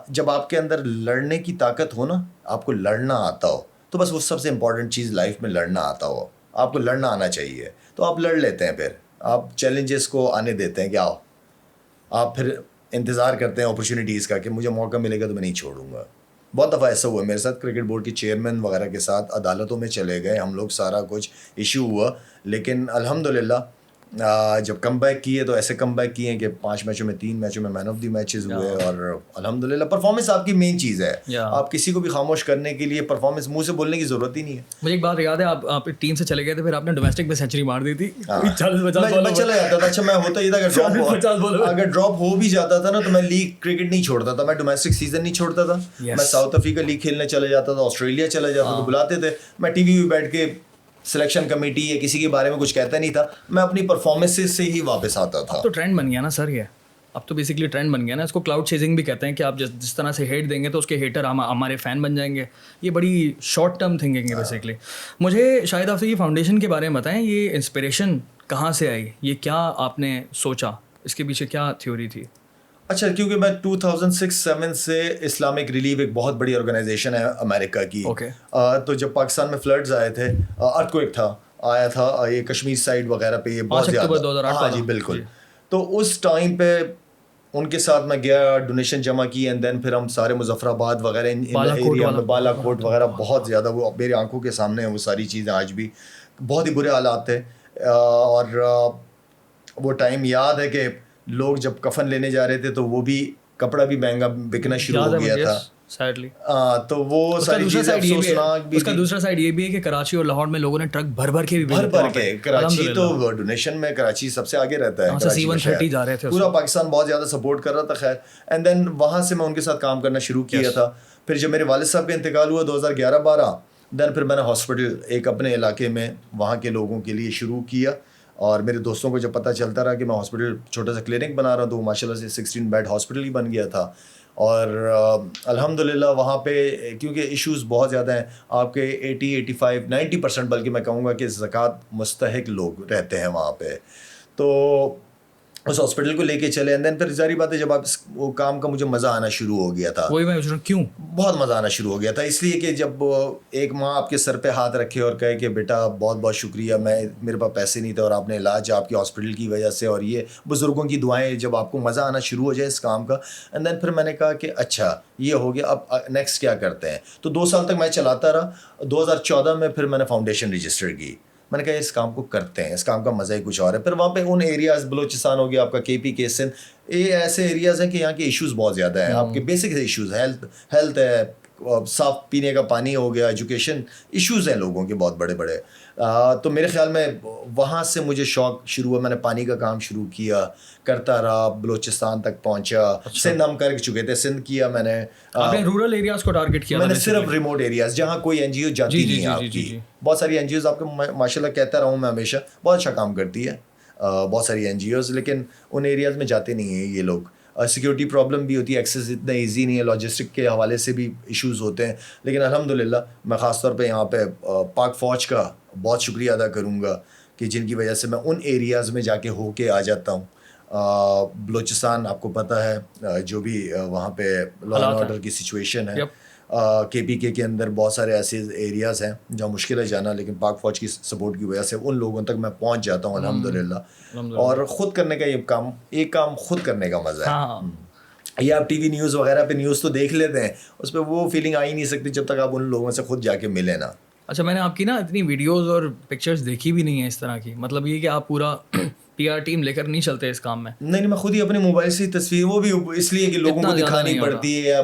جب آپ کے اندر لڑنے کی طاقت ہو نا, آپ کو لڑنا آتا ہو, تو بس وہ سب سے امپورٹنٹ چیز لائف میں لڑنا آتا ہو. آپ کو لڑنا آنا چاہیے, تو آپ لڑ لیتے ہیں, پھر آپ چیلنجز کو آنے دیتے ہیں کہ آؤ, آپ پھر انتظار کرتے ہیں اپرچونیٹیز کا کہ مجھے موقع ملے گا تو میں نہیں چھوڑوں گا. بہت دفعہ ایسا ہوا میرے ساتھ, کرکٹ بورڈ کے چیئرمین وغیرہ کے ساتھ عدالتوں میں چلے گئے ہم لوگ, سارا کچھ ایشو ہوا. لیکن الحمدللہ جب کم بیک کیے تو ایسے کم بیک کیے کہ 5 میچوں میں 3 میچوں میں مین آف دی میچز ہوئے. اور الحمدللہ پرفارمنس آپ کی مین چیز ہے, آپ کسی کو بھی خاموش کرنے کے لیے پرفارمنس منہ سے بولنے کی ضرورت ہی نہیں ہے. مجھے ایک بات یاد ہے, آپ ٹیم سے چلے گئے تھے, پھر آپ نے ڈومیسٹک میں سینچری مار دی تھی, میں چلا جاتا تھا. اچھا میں ہوتا یہ تھا اگر ڈراپ ہو بھی جاتا تھا نا, تو میں لیگ کرکٹ نہیں چھوڑتا تھا, میں ڈومیسٹک سیزن نہیں چھوڑتا تھا. میں ساؤتھ افریقہ لیگ کھیلنے چلا جاتا تھا, آسٹریلیا چلا جاتا تھا, بلاتے تھے, میں ٹی وی پہ بیٹھ کے سلیکشن کمیٹی یا کسی کے بارے میں کچھ کہتا نہیں تھا, میں اپنی پرفارمنس سے ہی واپس آتا تھا. اب تو ٹرینڈ بن گیا نا سر, یہ اب تو بیسکلی ٹرینڈ بن گیا نا, اس کو کلاؤڈ چیزنگ بھی کہتے ہیں کہ آپ جس طرح سے ہیٹ دیں گے تو اس کے ہیٹر ہمارے فین بن جائیں گے. یہ بڑی شارٹ ٹرم تھنکنگ ہے بیسکلی. مجھے شاہد آفریدی فاؤنڈیشن کے بارے میں بتائیں, یہ انسپریشن کہاں سے آئی, یہ کیا آپ نے سوچا, اس کے پیچھے کیا تھیوری تھی؟ اچھا, کیونکہ میں 2006-7 سے اسلامک ریلیف ایک بہت بڑی آرگنائزیشن ہے امریکہ کی, تو جب پاکستان میں فلڈز آئے تھے, ارتھکویک آیا تھا یہ کشمیر سائڈ وغیرہ پہ, یہ بہت زیادہ, ہاں جی بالکل. تو اس ٹائم پہ ان کے ساتھ میں گیا, ڈونیشن جمع کی, اینڈ دین پھر ہم سارے مظفر آباد وغیرہ ایریا میں, بالا کوٹ وغیرہ, بہت زیادہ وہ میری آنکھوں کے سامنے ہیں وہ ساری چیزیں آج بھی. بہت ہی برے حالات تھے, اور وہ ٹائم یاد ہے کہ لوگ جب کفن لینے جا رہے تھے تو وہ بھی کپڑا بھی مہنگا بکنا شروع ہو گیا تھا. تو وہ ساری چیزیں افسوسناک بھی. اس کا دوسرا سائڈ یہ بھی ہے کہ کراچی اور لاہور میں لوگوں نے ٹرک بھر کے کراچی تو ڈونیشن میں کراچی سب سے آگے رہتا ہے, پورا پاکستان بہت زیادہ سپورٹ کر رہا تھا. خیر, اینڈ دین وہاں سے میں ان کے ساتھ کام کرنا شروع کیا تھا. پھر جب میرے والد صاحب کا انتقال ہوا 2011-12, دین پھر میں نے ہاسپٹل ایک اپنے علاقے میں وہاں کے لوگوں کے لیے شروع کیا, اور میرے دوستوں کو جب پتہ چلتا رہا کہ میں ہاسپٹل چھوٹا سا کلینک بنا رہا ہوں, تو ماشاء اللہ سے 16 بیڈ ہاسپٹل ہی بن گیا تھا. اور الحمدللہ وہاں پہ کیونکہ ایشوز بہت زیادہ ہیں, آپ کے 80 85 90% بلکہ میں کہوں گا کہ زکوٰۃ مستحق لوگ رہتے ہیں وہاں پہ. تو اس ہاسپٹل کو لے کے چلے, اینڈ دین پھر ظاہری بات ہے جب آپ وہ کام کا مجھے مزہ آنا شروع ہو گیا تھا. وہی میں پوچھ رہا ہوں کیوں بہت مزہ آنا شروع ہو گیا تھا, اس لیے کہ جب ایک ماں آپ کے سر پہ ہاتھ رکھے اور کہے کہ بیٹا بہت بہت شکریہ, میرے پاس پیسے نہیں تھے اور آپ نے علاج آپ کے ہاسپٹل کی وجہ سے, اور یہ بزرگوں کی دعائیں, جب آپ کو مزہ آنا شروع ہو جائے اس کام کا, اینڈ دین پھر میں نے کہا کہ اچھا یہ ہو گیا, اب نیکسٹ کیا کرتے ہیں. تو 2 سال تک میں چلاتا رہا. 2014 میں پھر میں نے فاؤنڈیشن رجسٹر کی. میں نے کہا اس کام کو کرتے ہیں, اس کام کا مزہ ہی کچھ اور ہے. پھر وہاں پہ ان ایریاز, بلوچستان ہو گیا آپ کا, KP سندھ, یہ ایسے ایریاز ہیں کہ یہاں کے ایشوز بہت زیادہ ہیں. آپ کے بیسک ایشوز, ہیلتھ ہے, صاف پینے کا پانی ہو گیا, ایجوکیشن ایشوز ہیں لوگوں کے بہت بڑے بڑے. تو میرے خیال میں وہاں سے مجھے شوق شروع ہوا, میں نے پانی کا کام شروع کیا, کرتا رہا, بلوچستان تک پہنچا. سندھ ہم کر چکے تھے, سندھ کیا میں نے. آپ نے رورل ایریاز کو ٹارگٹ کیا؟ میں نے صرف ریموٹ ایریاز جہاں کوئی NGO جاتی نہیں ہے آپ کی. بہت ساری NGOs آپ کو ماشاء اللہ کہتا رہا ہوں میں ہمیشہ, بہت اچھا کام کرتی ہے بہت ساری NGOs, لیکن ان ایریاز میں جاتے نہیں ہیں یہ لوگ. سیکورٹی پرابلم بھی ہوتی ہے, ایکسیس اتنا ایزی نہیں ہے, لاجسٹک کے حوالے سے بھی ایشوز ہوتے ہیں. لیکن الحمدللہ میں خاص طور پہ یہاں پہ پاک فوج کا بہت شکریہ ادا کروں گا کہ جن کی وجہ سے میں ان ایریاز میں جا کے ہو کے آ جاتا ہوں. بلوچستان آپ کو پتہ ہے جو بھی وہاں پہ لا اینڈ آرڈر کی سچویشن ہے, KPK کے اندر بہت سارے ایسے ایریاز ہیں جہاں مشکل ہے جانا, لیکن پاک فوج کی سپورٹ کی وجہ سے ان لوگوں تک میں پہنچ جاتا ہوں الحمدللہ. اور خود کرنے کا ایک کام خود کرنے کا مزہ ہے. یہ آپ TV نیوز وغیرہ پہ نیوز تو دیکھ لیتے ہیں, اس پہ وہ فیلنگ آ ہی نہیں سکتی جب تک آپ ان لوگوں سے خود جا کے ملے نا. اچھا, میں نے آپ کی نا اتنی ویڈیوز اور پکچرز دیکھی بھی نہیں ہیں اس طرح کی, مطلب یہ کہ آپ پورا PR ٹیم لے کر نہیں چلتے اس کام میں. نہیں, میں خود ہی اپنے موبائل سے تصویر, وہ بھی اس لیے کہ لوگوں کو دکھانی پڑتی ہے.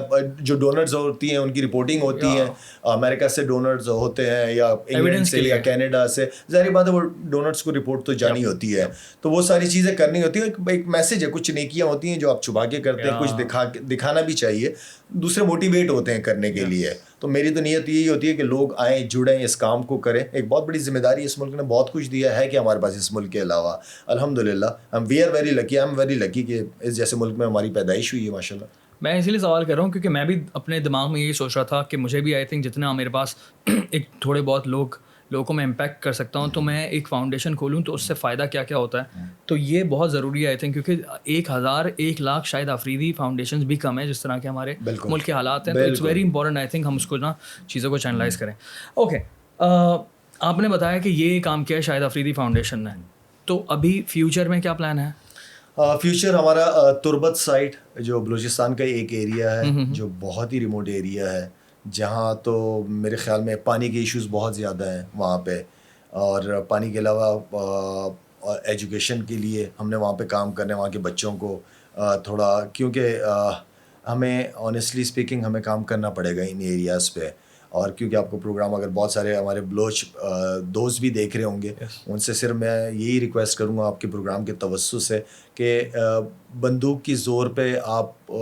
جو ڈونرز ہوتی ہیں ان کی رپورٹنگ ہوتی ہے, امریکہ سے ڈونرز ہوتے ہیں یا انگلینڈ سے یا کینیڈا سے, ظاہری بات ہے وہ ڈونرز کو رپورٹ تو جانی ہوتی ہے, تو وہ ساری چیزیں کرنی ہوتی ہیں. ایک میسج ہے, کچھ نیکیاں ہوتی ہیں جو آپ چھپا کے کرتے ہیں, کچھ دکھانا بھی چاہیے, دوسرے موٹیویٹ ہوتے ہیں کرنے کے لیے. تو میری تو نیت یہی ہوتی ہے کہ لوگ آئیں, جڑیں, اس کام کو کریں. ایک بہت بڑی ذمہ داری اس ملک نے بہت کچھ دیا ہے کہ ہمارے پاس اس ملک کے علاوہ الحمدللہ we are very lucky, I am very lucky کہ اس جیسے ملک میں ہماری پیدائش ہوئی ہے ماشاء اللہ. میں اسی لیے سوال کر رہا ہوں کیونکہ میں بھی اپنے دماغ میں یہی سوچ رہا تھا کہ مجھے بھی آئی تھنک جتنا میرے پاس ایک تھوڑے بہت لوگوں کو میں امپیکٹ کر سکتا ہوں, تو میں ایک فاؤنڈیشن کھولوں تو اس سے فائدہ کیا کیا ہوتا ہے. تو یہ بہت ضروری ہے آئی تھنک, کیونکہ 1 لاکھ شاید افریدی فاؤنڈیشنز بھی کم ہیں جس طرح کے ہمارے ملک کے حالات ہیں. تو it's very important I think ہم اس کو نا چیزوں کو چینلائز کریں. اوکے, آپ نے بتایا کہ یہ کام کیا ہے شاید افریدی فاؤنڈیشن نے, تو ابھی فیوچر میں کیا پلان ہے؟ فیوچر ہمارا تربت سائٹ جو بلوچستان کا ایک ایریا ہے جو بہت ہی ریموٹ ایریا ہے, جہاں تو میرے خیال میں پانی کے ایشوز بہت زیادہ ہیں وہاں پہ, اور پانی کے علاوہ ایجوکیشن کے لیے ہم نے وہاں پہ کام کرنے, وہاں کے بچوں کو تھوڑا, کیونکہ ہمیں آنیسٹلی اسپیکنگ ہمیں کام کرنا پڑے گا ان ایریاز پہ. اور کیونکہ آپ کو پروگرام اگر بہت سارے ہمارے بلوچ دوست بھی دیکھ رہے ہوں گے, ان سے صرف میں یہی ریکویسٹ کروں گا آپ کے پروگرام کے توسط سے کہ بندوق کی زور پہ آپ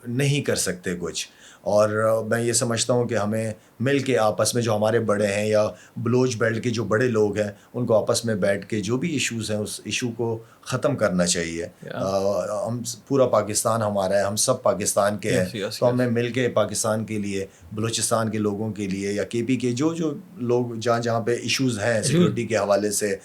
نہیں کر سکتے کچھ. اور میں یہ سمجھتا ہوں کہ ہمیں مل کے آپس میں جو ہمارے بڑے ہیں یا بلوچ بیلٹ کے جو بڑے لوگ ہیں ان کو آپس میں بیٹھ کے جو بھی ایشوز ہیں اس ایشو کو ختم کرنا چاہیے. ہم پورا پاکستان ہمارا ہے, ہم سب پاکستان کے ہیں, تو ہمیں مل کے پاکستان کے لیے, بلوچستان کے لوگوں کے لیے یا KP کے جو لوگ جہاں پہ ایشوز ہیں سیکورٹی کے حوالے سے,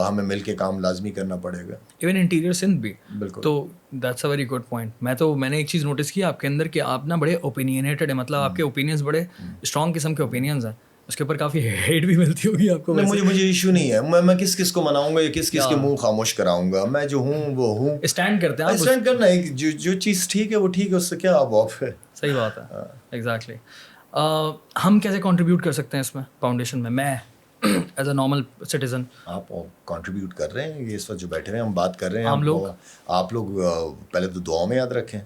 ہمیں مل کے کام لازمی کرنا پڑے گا. ایون انٹیریئر سندھ بھی. بالکل. تو that's a very good point. میں نے ایک چیز نوٹس کی آپ کے اندر کہ آپ نا بڑے اوپینینیٹڈ ہیں, مطلب آپ کے اوپینینس بڑے اسٹرانگ قسم کے اوپینینس ہیں. اس کے اوپر کافی ہیٹ بھی ملتی ہوگی آپ کو. مجھے ایشو نہیں ہے, میں کس کو مناؤں گا یا کس کے منہ خاموش کراؤں گا. میں جو ہوں وہ ہوں. اسٹینڈ کرتے ہیں, اسٹینڈ کرنا ہے, جو چیز ٹھیک ہے وہ ٹھیک ہے, اس سے کیا آپ ہے. صحیح بات ہے, ایگزیکٹلی. ہم کیسے کنٹریبیوٹ کر سکتے ہیں اس میں فاؤنڈیشن میں ایز اے نارمل سٹیزن؟ آپ کنٹریبیوٹ کر رہے ہیں, یہ اس وقت جو بیٹھے ہوئے ہیں ہم بات کر رہے ہیں, آپ لوگ پہلے تو دعاؤں میں یاد رکھیں.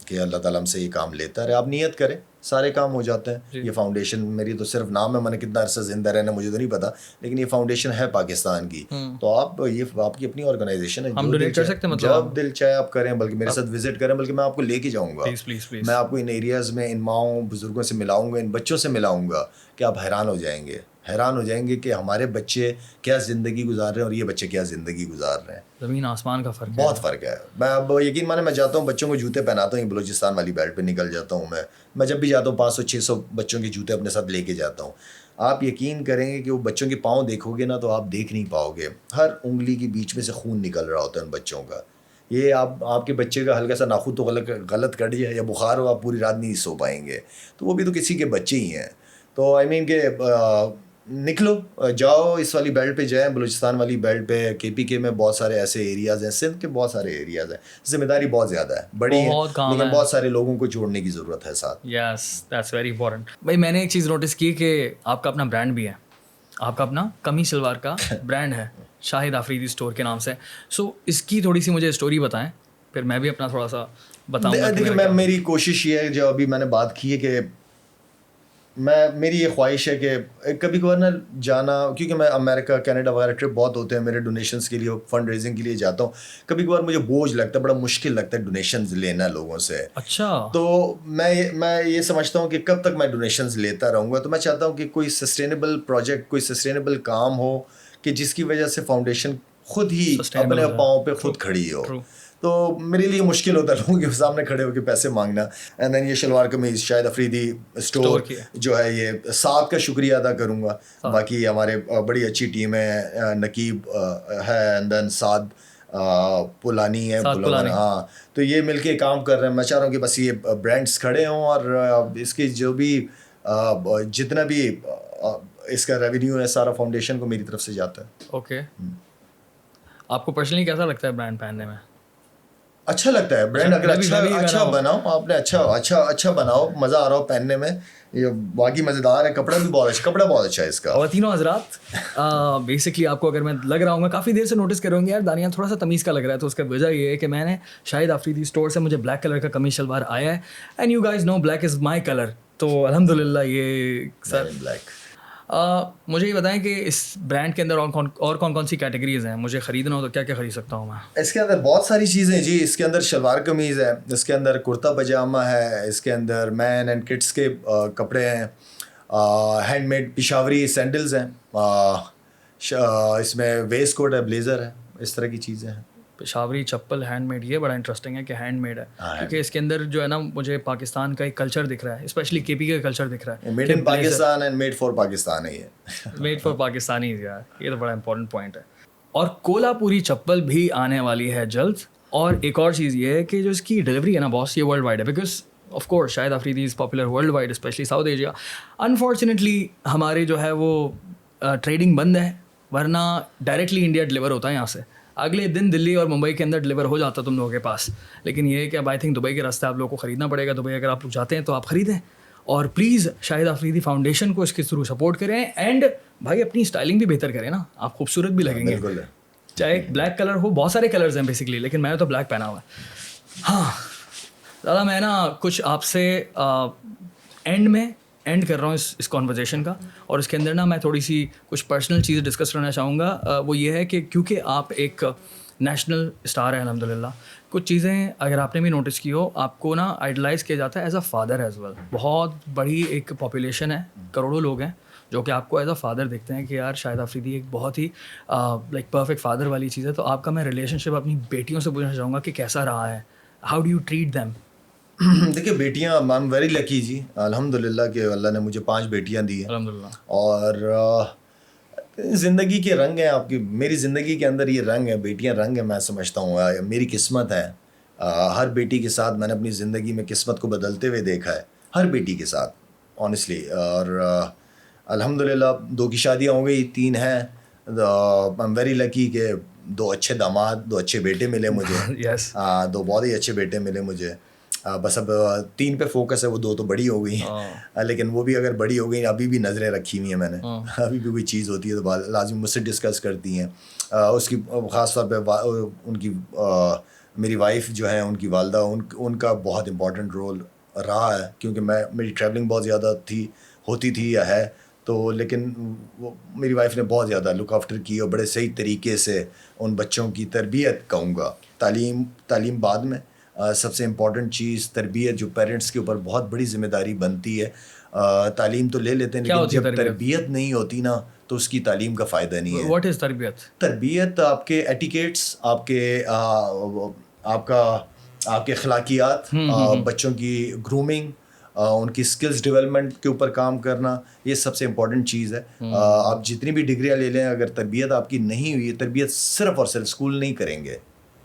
کہ اللہ تعالیٰ ہم سے یہ کام لیتا رہے. آپ نیت کریں, سارے کام ہو جاتے ہیں. یہ فاؤنڈیشن میری تو صرف نام ہے, میں نے کتنا عرصہ زندہ رہنا مجھے تو نہیں پتا, لیکن یہ فاؤنڈیشن ہے پاکستان کی. تو آپ یہ آپ کی اپنی آرگنائزیشن ہے, ہم ڈونیٹ کر سکتے ہیں, جب دل چاہے آپ کریں, بلکہ میرے ساتھ وزٹ کریں, بلکہ میں آپ کو لے کے جاؤں گا. میں آپ کو ان ایریاز میں ان ماؤں بزرگوں سے ملاؤں گا, ان بچوں سے ملاؤں گا کہ آپ حیران ہو جائیں گے کہ ہمارے بچے کیا زندگی گزار رہے ہیں اور یہ بچے کیا زندگی گزار رہے ہیں. زمین آسمان کا فرق ہے, بہت فرق ہے. میں اب یقین مانے میں جاتا ہوں بچوں کو جوتے پہناتا ہوں, بلوچستان والی بیلٹ پہ نکل جاتا ہوں. میں جب بھی جاتا ہوں 500-600 بچوں کے جوتے اپنے ساتھ لے کے جاتا ہوں. آپ یقین کریں گے کہ وہ بچوں کے پاؤں دیکھو گے نا تو آپ دیکھ نہیں پاؤ گے, ہر انگلی کے بیچ میں سے خون نکل رہا ہوتا ہے ان بچوں کا. یہ آپ کے بچے کا ہلکا سا ناخن تو غلط کٹ جائے یا بخار ہو, آپ پوری رات نہیں سو پائیں گے. تو وہ بھی تو کسی کے بچے ہی ہیں. تو آئی مین کہ نکلو, جاؤ اس والی بیلٹ پہ جائیں, بلوچستان والی بیلٹ پہ. KPK میں بہت سارے ایسے ایریاز ہیں, سندھ کے بہت سارے ایریاز ہیں. ذمہ داری بہت زیادہ ہے, بڑی ہے, لیکن بہت سارے لوگوں کو جوڑنے کی ضرورت ہے ساتھ. Yes that's very important. بھائی میں نے ایک چیز نوٹس کی کہ آپ کا اپنا برانڈ بھی ہے, آپ کا اپنا قمیص شلوار کا برانڈ ہے شاہد آفریدی اسٹور کے نام سے. سو اس کی تھوڑی سی مجھے اسٹوری بتائیں, پھر میں بھی اپنا تھوڑا سا بتاؤں گا. دیکھیں, میری کوشش یہ ہے, جو ابھی میں نے بات کی ہے, کہ میری یہ خواہش ہے کہ کبھی کبھار نہ جانا, کیونکہ میں امریکہ کینیڈا وغیرہ ٹرپ بہت ہوتے ہیں میرے, ڈونیشنس کے لیے, فنڈ ریزنگ کے لیے جاتا ہوں. کبھی کبھار مجھے بوجھ لگتا ہے, بڑا مشکل لگتا ہے ڈونیشنز لینا لوگوں سے. اچھا. تو میں یہ سمجھتا ہوں کہ کب تک میں ڈونیشنز لیتا رہوں گا. تو میں چاہتا ہوں کہ کوئی سسٹینیبل پروجیکٹ, کوئی سسٹینیبل کام ہو, کہ جس کی وجہ سے فاؤنڈیشن خود ہی اپنے پاؤں پہ خود کھڑی ہو. تو میرے لیے مشکل ہوتا ہے لوگوں کے سامنے کھڑے ہو کے پیسے مانگنا. اینڈ دین یہ شلوار قمیض شاہد آفریدی اسٹور جو ہے, یہ ساتھ کا شکریہ ادا کروں گا. باقی ہمارے بڑی اچھی ٹیم ہے, نقیب ہے, اینڈ دین سعد پولانی ہے, ہاں. تو یہ مل کے کام کر رہے ہیں. میں چاہ رہا ہوں کہ بس یہ برانڈس کھڑے ہوں, اور اس کی جو بھی جتنا بھی اس کا ریونیو ہے سارا فاؤنڈیشن کو میری طرف سے جاتا ہے. اوکے. آپ کو پرسنلی کیسا لگتا ہے برانڈ پہننے میں؟ اچھا لگتا ہے برانڈ, اگر اچھا بناؤ, آپ نے اچھا بناؤ, مزہ آ رہا ہو پہننے میں. یہ باقی مزیدار ہے, کپڑا بھی بہت اچھا ہے اس کا. خواتینوں حضرات, بیسکلی آپ کو اگر میں لگ رہا ہوں گا کافی دیر سے نوٹس کروں گے یار دانیال تھوڑا سا تمیز کا لگ رہا ہے, تو اس کا وجہ یہ ہے کہ میں نے شاہد آفریدی اسٹور سے مجھے بلیک کلر کا قمیص شلوار آیا ہے, and you guys know black is my colour. تو الحمد للہ یہ سر بلیک. مجھے یہ بتائیں کہ اس برانڈ کے اندر اور کون سی کیٹیگریز ہیں, مجھے خریدنا ہو تو کیا کیا خرید سکتا ہوں میں؟ اس کے اندر بہت ساری چیزیں جی. اس کے اندر شلوار قمیض ہے, اس کے اندر کرتا پاجامہ ہے, اس کے اندر مین اینڈ کڈس کے کپڑے ہیں, ہینڈ میڈ پشاوری سینڈلز ہیں, اس میں ویسٹ کوٹ ہے, بلیزر ہے, اس طرح کی چیزیں ہیں. پشاوری چپل ہینڈ میڈ, یہ بڑا انٹرسٹنگ ہے کہ ہینڈ میڈ ہے, کیونکہ اس کے اندر جو ہے نا مجھے پاکستان کا ایک کلچر دکھ رہا ہے, اسپیشلی KPK کا کلچر دکھ رہا ہے. Made in Pakistan and made for Pakistan ہے یہ. میڈ فار پاکستانیز یار, یہ تو بڑا امپورٹنٹ پوائنٹ ہے. اور کولہاپوری چپل بھی آنے والی ہے جلد. اور ایک اور چیز یہ ہے کہ جو اس کی ڈلیوری ہے نا باس, یہ ورلڈ وائڈ ہے, because of course Shahid Afridi is popular world wide, especially South Asia. Unfortunately ہمارے جو ہے وہ ٹریڈنگ بند ہے, ورنہ ڈائریکٹلی انڈیا ڈلیور ہوتا ہے یہاں سے, اگلے دن دلی اور ممبئی کے اندر ڈلیور ہو جاتا تم لوگوں کے پاس. لیکن یہ ہے کہ اب آئی تھنک دبئی کے راستے آپ لوگوں کو خریدنا پڑے گا. دبئی اگر آپ لوگ جاتے ہیں تو آپ خریدیں, اور پلیز شاہد آفریدی فاؤنڈیشن کو اس کے تھرو سپورٹ کریں. اینڈ بھائی اپنی اسٹائلنگ بھی بہتر کریں نا, آپ خوبصورت بھی لگیں گے. بالکل, چاہے بلیک کلر ہو, بہت سارے کلرز ہیں بیسکلی, لیکن میں نے تو بلیک پہنا ہوا ہے. ہاں دادا, میں نا کچھ آپ سے اینڈ کر رہا ہوں اس کانورزیشن کا, اور اس کے اندر نا میں تھوڑی سی کچھ پرسنل چیزیں ڈسکس کرنا چاہوں گا. وہ یہ ہے کہ کیونکہ آپ ایک نیشنل اسٹار ہیں الحمد للہ, کچھ چیزیں اگر آپ نے بھی نوٹس کی ہو, آپ کو نا آئیڈلائز کیا جاتا ہے as a father as well. بہت بڑی ایک پاپولیشن ہے, کروڑوں لوگ ہیں جو کہ آپ کو ایز اے فادر دیکھتے ہیں کہ یار شاہد آفریدی ایک بہت ہی لائک پرفیکٹ فادر والی چیز ہے. تو آپ کا میں ریلیشن شپ اپنی بیٹیوں سے پوچھنا چاہوں گا کہ کیسا رہا ہے, how do you treat them? دیکھیے بیٹیاں, آئی ایم ویری لکی جی, الحمد للہ کہ اللہ نے مجھے 5 بیٹیاں دی ہیں الحمد للہ. اور زندگی کے رنگ ہیں آپ کی, میری زندگی کے اندر یہ رنگ ہے, بیٹیاں رنگ ہیں, میں سمجھتا ہوں میری قسمت ہے. ہر بیٹی کے ساتھ میں نے اپنی زندگی میں قسمت کو بدلتے ہوئے دیکھا ہے, ہر بیٹی کے ساتھ آنیسٹلی. اور الحمد للہ 2 کی شادیاں ہو گئی, 3 ہیں. آئی ایم ویری لکی کہ 2 اچھے داماد, 2 اچھے بیٹے ملے مجھے. 2 بہت ہی اچھے بیٹے ملے مجھے. بس اب 3 پہ فوکس ہے, وہ 2 تو بڑی ہو گئی ہیں, لیکن وہ بھی اگر بڑی ہو گئی ابھی بھی نظریں رکھی ہوئی ہیں میں نے. ابھی بھی کوئی چیز ہوتی ہے تو لازمی مجھ سے ڈسکس کرتی ہیں. اس کی خاص طور پہ ان کی میری وائف جو ہیں ان کی والدہ ان کا بہت امپورٹنٹ رول رہا ہے, کیونکہ میری ٹریولنگ بہت زیادہ ہوتی تھی یا ہے تو, لیکن وہ میری وائف نے بہت زیادہ لک آفٹر کی اور بڑے صحیح طریقے سے ان بچوں کی تربیت کہوں گا. تعلیم بعد میں, سب سے امپورٹنٹ چیز تربیت, جو پیرنٹس کے اوپر بہت بڑی ذمہ داری بنتی ہے. تعلیم تو لے لیتے ہیں لیکن جب تربیت نہیں ہوتی نا تو اس کی تعلیم کا فائدہ نہیں ہے. واٹ از تربیت؟ تربیت آپ کے ایٹیکیٹس, آپ کے اخلاقیات, بچوں کی گرومنگ, ان کی اسکلز ڈیولپمنٹ کے اوپر کام کرنا, یہ سب سے امپورٹنٹ چیز ہے. آپ جتنی بھی ڈگریاں لے لیں, اگر تربیت آپ کی نہیں ہوئی, تربیت صرف اور صرف اسکول نہیں کریں گے,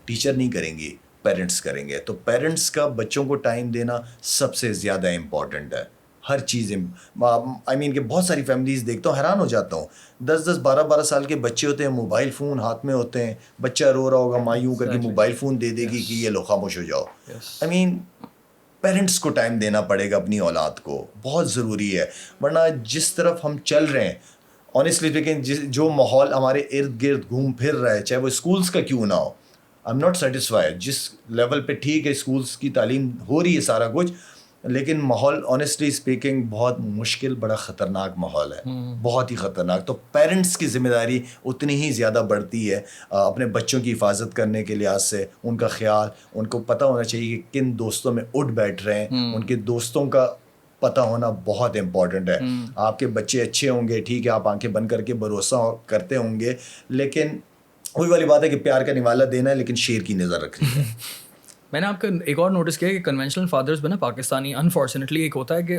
ٹیچر نہیں کریں گی, پیرنٹس کریں گے. تو پیرنٹس کا بچوں کو ٹائم دینا سب سے زیادہ امپورٹنٹ ہے. ہر چیز کہ بہت ساری فیملیز دیکھتا ہوں, حیران ہو جاتا ہوں, 10 12 سال کے بچے ہوتے ہیں, موبائل فون ہاتھ میں ہوتے ہیں, بچہ رو رہا ہوگا, ماں یوں کر کے موبائل فون دے دے گی کہ یہ لو خاموش ہو جاؤ. پیرنٹس کو ٹائم دینا پڑے گا اپنی اولاد کو, بہت ضروری ہے. ورنہ جس طرف ہم چل رہے ہیں, آنیسٹلی لیکن جو ماحول ہمارے ارد گرد گھوم پھر رہا ہے, چاہے وہ اسکولس کا کیوں نہ ہو, آئی ایم ناٹ سیٹسفائڈ. جس لیول پہ ٹھیک ہے اسکولس کی تعلیم ہو رہی ہے سارا کچھ, لیکن ماحول آنیسٹلی اسپیکنگ بہت مشکل, بڑا خطرناک ماحول ہے, بہت ہی خطرناک. تو پیرنٹس کی ذمہ داری اتنی ہی زیادہ بڑھتی ہے اپنے بچوں کی حفاظت کرنے کے لحاظ سے. ان کا خیال, ان کو پتہ ہونا چاہیے کہ کن دوستوں میں اٹھ بیٹھ رہے ہیں, ان کے دوستوں کا پتہ ہونا بہت امپورٹنٹ ہے. آپ کے بچے اچھے ہوں گے, ٹھیک ہے, آپ آنکھیں بند کر کے بھروسہ کرتے ہوں گے, لیکن وہی والی بات ہے کہ پیار کا نوالا دینا ہے لیکن شیر کی نظر رکھنی ہے. میں نے آپ کا ایک اور نوٹس کیا کہ کنونشنل فادرز میں نا پاکستانی انفارچونیٹلی ایک ہوتا ہے کہ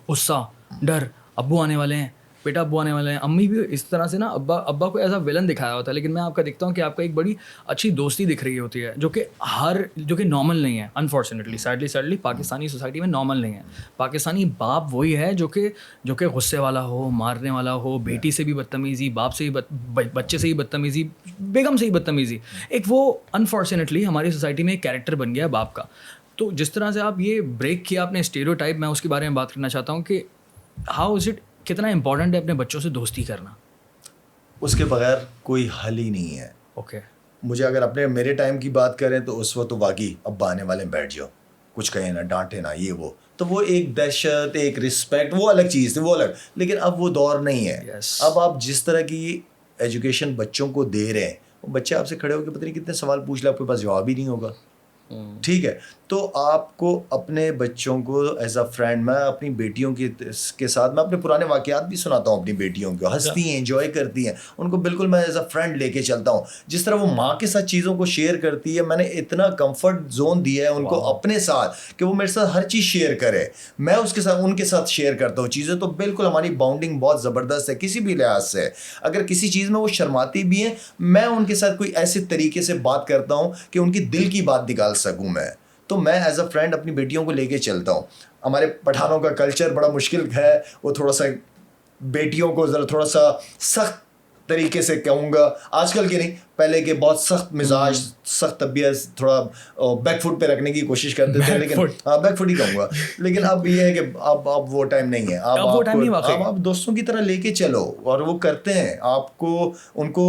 غصہ, ڈر, ابو آنے والے ہیں, بیٹا ابو آنے والے ہیں. امی بھی اس طرح سے نا ابا کو ایز اے ولن دکھایا ہوتا ہے, لیکن میں آپ کا دیکھتا ہوں کہ آپ کا ایک بڑی اچھی دوستی دکھ رہی ہوتی ہے جو کہ نارمل نہیں ہے. انفارچونیٹلی سیڈلی پاکستانی سوسائٹی میں نارمل نہیں ہے. پاکستانی باپ وہی ہے جو کہ غصے والا ہو, مارنے والا ہو, بیٹی سے بھی بدتمیزی, باپ سے بھی, بچے سے ہی بدتمیزی, بیگم سے ہی بدتمیزی. ایک وہ انفارچونیٹلی ہماری سوسائٹی میں ایک کیریکٹر بن گیا باپ کا. تو جس طرح سے آپ یہ بریک کیا اپنے اسٹیریوٹائپ, میں اس کے بارے میں بات کرنا چاہتا ہوں کہ ہاؤ از اٹ, کتنا امپورٹنٹ ہے اپنے بچوں سے دوستی کرنا. اس کے بغیر کوئی حل ہی نہیں ہے. اوکے, مجھے اگر میرے ٹائم کی بات کریں تو اس وقت تو واقعی ابا آنے والے بیٹھ جاؤ, کچھ کہیں نا, ڈانٹے نا, یہ وہ, تو وہ ایک دہشت, ایک رسپیکٹ, وہ الگ چیز تھی, وہ الگ. لیکن اب وہ دور نہیں ہے. اب آپ جس طرح کی ایجوکیشن بچوں کو دے رہے ہیں, وہ بچے آپ سے کھڑے ہو کے پتہ نہیں کتنے سوال پوچھ لے, آپ کے پاس جواب ہی نہیں ہوگا. ٹھیک ہے, تو آپ کو اپنے بچوں کو ایز اے فرینڈ, میں اپنی بیٹیوں کے ساتھ میں اپنے پرانے واقعات بھی سناتا ہوں اپنی بیٹیوں کو, ہنستی ہیں, انجوائے کرتی ہیں, ان کو بالکل میں ایز اے فرینڈ لے کے چلتا ہوں. جس طرح وہ ماں کے ساتھ چیزوں کو شیئر کرتی ہے, میں نے اتنا کمفرٹ زون دیا ہے ان کو اپنے ساتھ کہ وہ میرے ساتھ ہر چیز شیئر کرے, میں اس کے ساتھ ان کے ساتھ شیئر کرتا ہوں چیزیں. تو بالکل ہماری باؤنڈنگ بہت زبردست ہے کسی بھی لحاظ سے. اگر کسی چیز میں وہ شرماتی بھی ہیں, میں ان کے ساتھ کوئی ایسے طریقے سے بات کرتا ہوں کہ ان کی دل کی بات نکال سکوں میں. تو میں ایز اے فرینڈ اپنی بیٹیوں کو لے کے چلتا ہوں. ہمارے پٹھانوں کا کلچر بڑا مشکل ہے, وہ تھوڑا سا بیٹیوں کو ذرا تھوڑا سا سخت طریقے سے کہوں گا, آج کل کے نہیں, پہلے کے بہت سخت مزاج, سخت طبیعت, تھوڑا بیک فٹ پہ رکھنے کی کوشش کرتے تھے, لیکن ہاں بیک فٹ ہی کہوں گا. لیکن اب یہ ہے کہ اب وہ ٹائم نہیں ہے. آپ دوستوں کی طرح لے کے چلو, اور وہ کرتے ہیں آپ کو, ان کو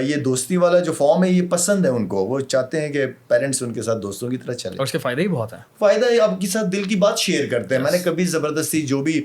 یہ دوستی والا جو فارم ہے یہ پسند ہے ان کو, وہ چاہتے ہیں کہ پیرنٹس ان کے ساتھ دوستوں کی طرح چلیں. اور اس کے فائدے ہی بہت ہیں. فائدہ ہے, آپ کے ساتھ دل کی بات شیئر کرتے ہیں. میں نے کبھی زبردستی, جو بھی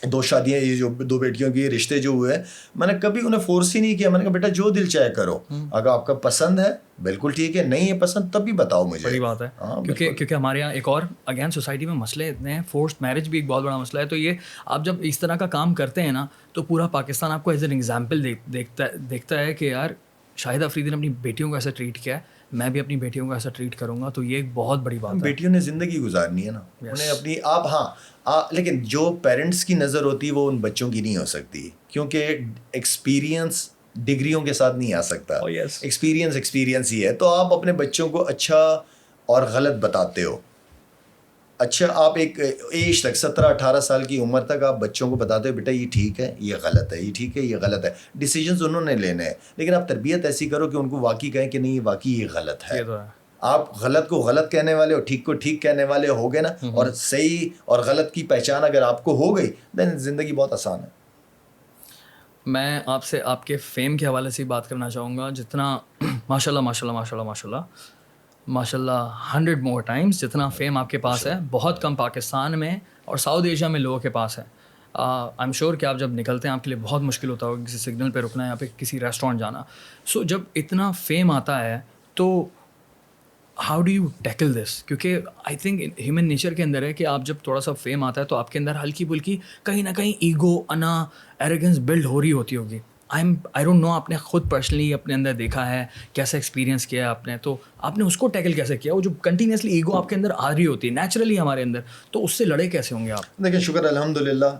2 شادیاں, یہ جو 2 بیٹیوں کی رشتے جو ہوئے, میں نے کبھی انہیں فورس ہی نہیں کیا. میں نے کہا بیٹا جو دل چاہے کرو, اگر آپ کا پسند ہے بالکل ٹھیک ہے, نہیں ہے پسند تب بھی بتاؤ مجھے. بڑی بات ہے, کیونکہ ہمارے یہاں ایک اور اگین سوسائٹی میں مسئلے اتنے ہیں, فورسڈ میرج بھی ایک بہت بڑا مسئلہ ہے. تو یہ آپ جب اس طرح کا کام کرتے ہیں نا, تو پورا پاکستان آپ کو ایز این ایگزامپل دیکھتا ہے کہ یار شاہد افریدی نے اپنی بیٹیوں کو ایسا ٹریٹ کیا ہے, میں بھی اپنی بیٹیوں کو ایسا ٹریٹ کروں گا. تو یہ ایک بہت بڑی بات ہے. بیٹیوں نے زندگی گزارنی ہے نا, انہیں اپنی, آپ لیکن جو پیرنٹس کی نظر ہوتی ہے وہ ان بچوں کی نہیں ہو سکتی, کیونکہ ایکسپیرینس ڈگریوں کے ساتھ نہیں آ سکتا. ایکسپیرینس ہی ہے. تو آپ اپنے بچوں کو اچھا اور غلط بتاتے ہو. اچھا, آپ ایک ایج تک 17-18 سال کی عمر تک آپ بچوں کو بتاتے ہو بیٹا یہ ٹھیک ہے, یہ غلط ہے, یہ ٹھیک ہے, یہ غلط ہے. ڈیسیجنز انہوں نے لینے ہیں, لیکن آپ تربیت ایسی کرو کہ ان کو واقعی کہیں کہ نہیں یہ واقعی یہ غلط ہے. آپ غلط کو غلط کہنے والے ہو, ٹھیک کو ٹھیک کہنے والے ہو گے نا, اور صحیح اور غلط کی پہچان اگر آپ کو ہو گئی, دین زندگی بہت آسان ہے. میں آپ سے آپ کے فیم کے حوالے سے بات کرنا چاہوں گا. جتنا ماشاء اللہ ماشاء اللہ 100 more times جتنا فیم آپ کے پاس ہے بہت کم پاکستان میں اور ساؤتھ ایشیا میں لوگوں کے پاس ہے. آئی ایم شیور کہ آپ جب نکلتے ہیں آپ کے لیے بہت مشکل ہوتا ہوگا کسی سگنل پہ رکنا ہے یا پھر کسی ریسٹورینٹ جانا. سو جب اتنا فیم آتا ہے تو how do you tackle this? کیونکہ آئی تھنک ہیومن نیچر کے اندر ہے کہ آپ جب تھوڑا سا فیم آتا ہے تو آپ کے اندر ہلکی پھلکی کہیں نہ کہیں ایگو، انا، ایروگنس بلڈ ہو رہی ہوتی ہوگی. آئی ڈونٹ نو آپ نے خود پرسنلی اپنے اندر دیکھا ہے، کیسا ایکسپیرینس کیا ہے آپ نے، تو آپ نے اس کو ٹیکل کیسے کیا؟ وہ جو کنٹینیوسلی ایگو آپ کے اندر آ رہی ہوتی ہے نیچرلی ہمارے اندر، تو اس سے لڑے کیسے ہوں گے آپ؟ دیکھیں شکر الحمدللہ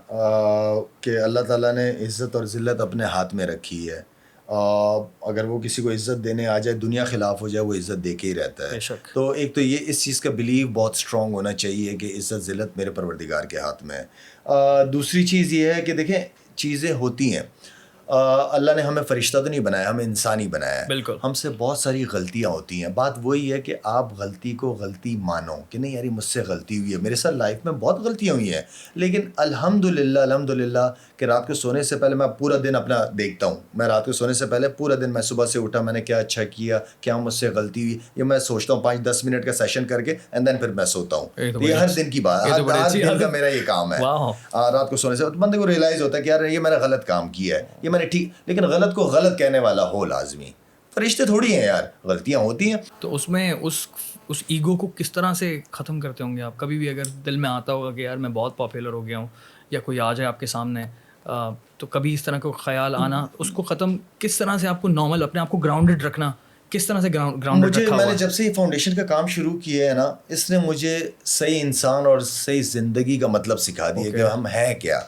کہ اللہ تعالیٰ نے عزت اور ذلت اپنے ہاتھ میں رکھی ہے. اگر وہ کسی کو عزت دینے آ جائے، دنیا خلاف ہو جائے، وہ عزت دے کے ہی رہتا ہے. بے شک. تو ایک تو یہ اس چیز کا بلیو بہت اسٹرانگ ہونا چاہیے کہ عزت ذلت میرے پروردگار کے ہاتھ میں ہے. دوسری چیز یہ ہے کہ دیکھیں چیزیں ہوتی ہیں، اللہ نے ہمیں فرشتہ تو نہیں بنایا، ہمیں انسان ہی بنایا ہے. بالکل. ہم سے بہت ساری غلطیاں ہوتی ہیں. بات وہی ہے کہ آپ غلطی کو غلطی مانو کہ نہیں یار مجھ سے غلطی ہوئی ہے. میرے ساتھ لائف میں بہت غلطیاں ہوئی ہیں، لیکن الحمدللہ کہ رات کو سونے سے پہلے میں پورا دن اپنا دیکھتا ہوں. میں رات کو سونے سے پہلے پورا دن میں صبح سے اٹھا، میں نے کیا اچھا کیا، کیا مجھ سے غلطی ہوئی، یہ میں سوچتا ہوں 5-10 منٹ کا سیشن کر کے اینڈ دین پھر میں سوتا ہوں. یہ ہر دن کی بات ہے، ہر دن کا میرا یہ کام ہے. رات کو سونے سے بندے کو ریئلائز ہوتا ہے کہ یار یہ میں نے غلط کام کیا ہے، یہ میں نے ٹھیک، لیکن غلط کو غلط کہنے والا ہو لازمی. فرشتے تھوڑی ہیں یار، غلطیاں ہوتی ہیں. تو اس میں اس ایگو کو کس طرح سے ختم کرتے ہوں گے آپ؟ کبھی بھی اگر دل میں آتا ہوگا کہ یار میں بہت پاپولر ہو گیا ہوں یا کوئی آ جائے آپ کے سامنے، تو کبھی اس طرح کا خیال آنا، اس کو ختم کس طرح سے آپ کو نارمل اپنے آپ کو گراؤنڈڈ رکھنا، کس طرح سے گراؤنڈڈ رکھا ہوا؟ میں نے جب سے یہ فاؤنڈیشن کا کام شروع کیا ہے نا، اس نے مجھے صحیح انسان اور صحیح زندگی کا مطلب سکھا دیا کہ ہم ہیں کیا.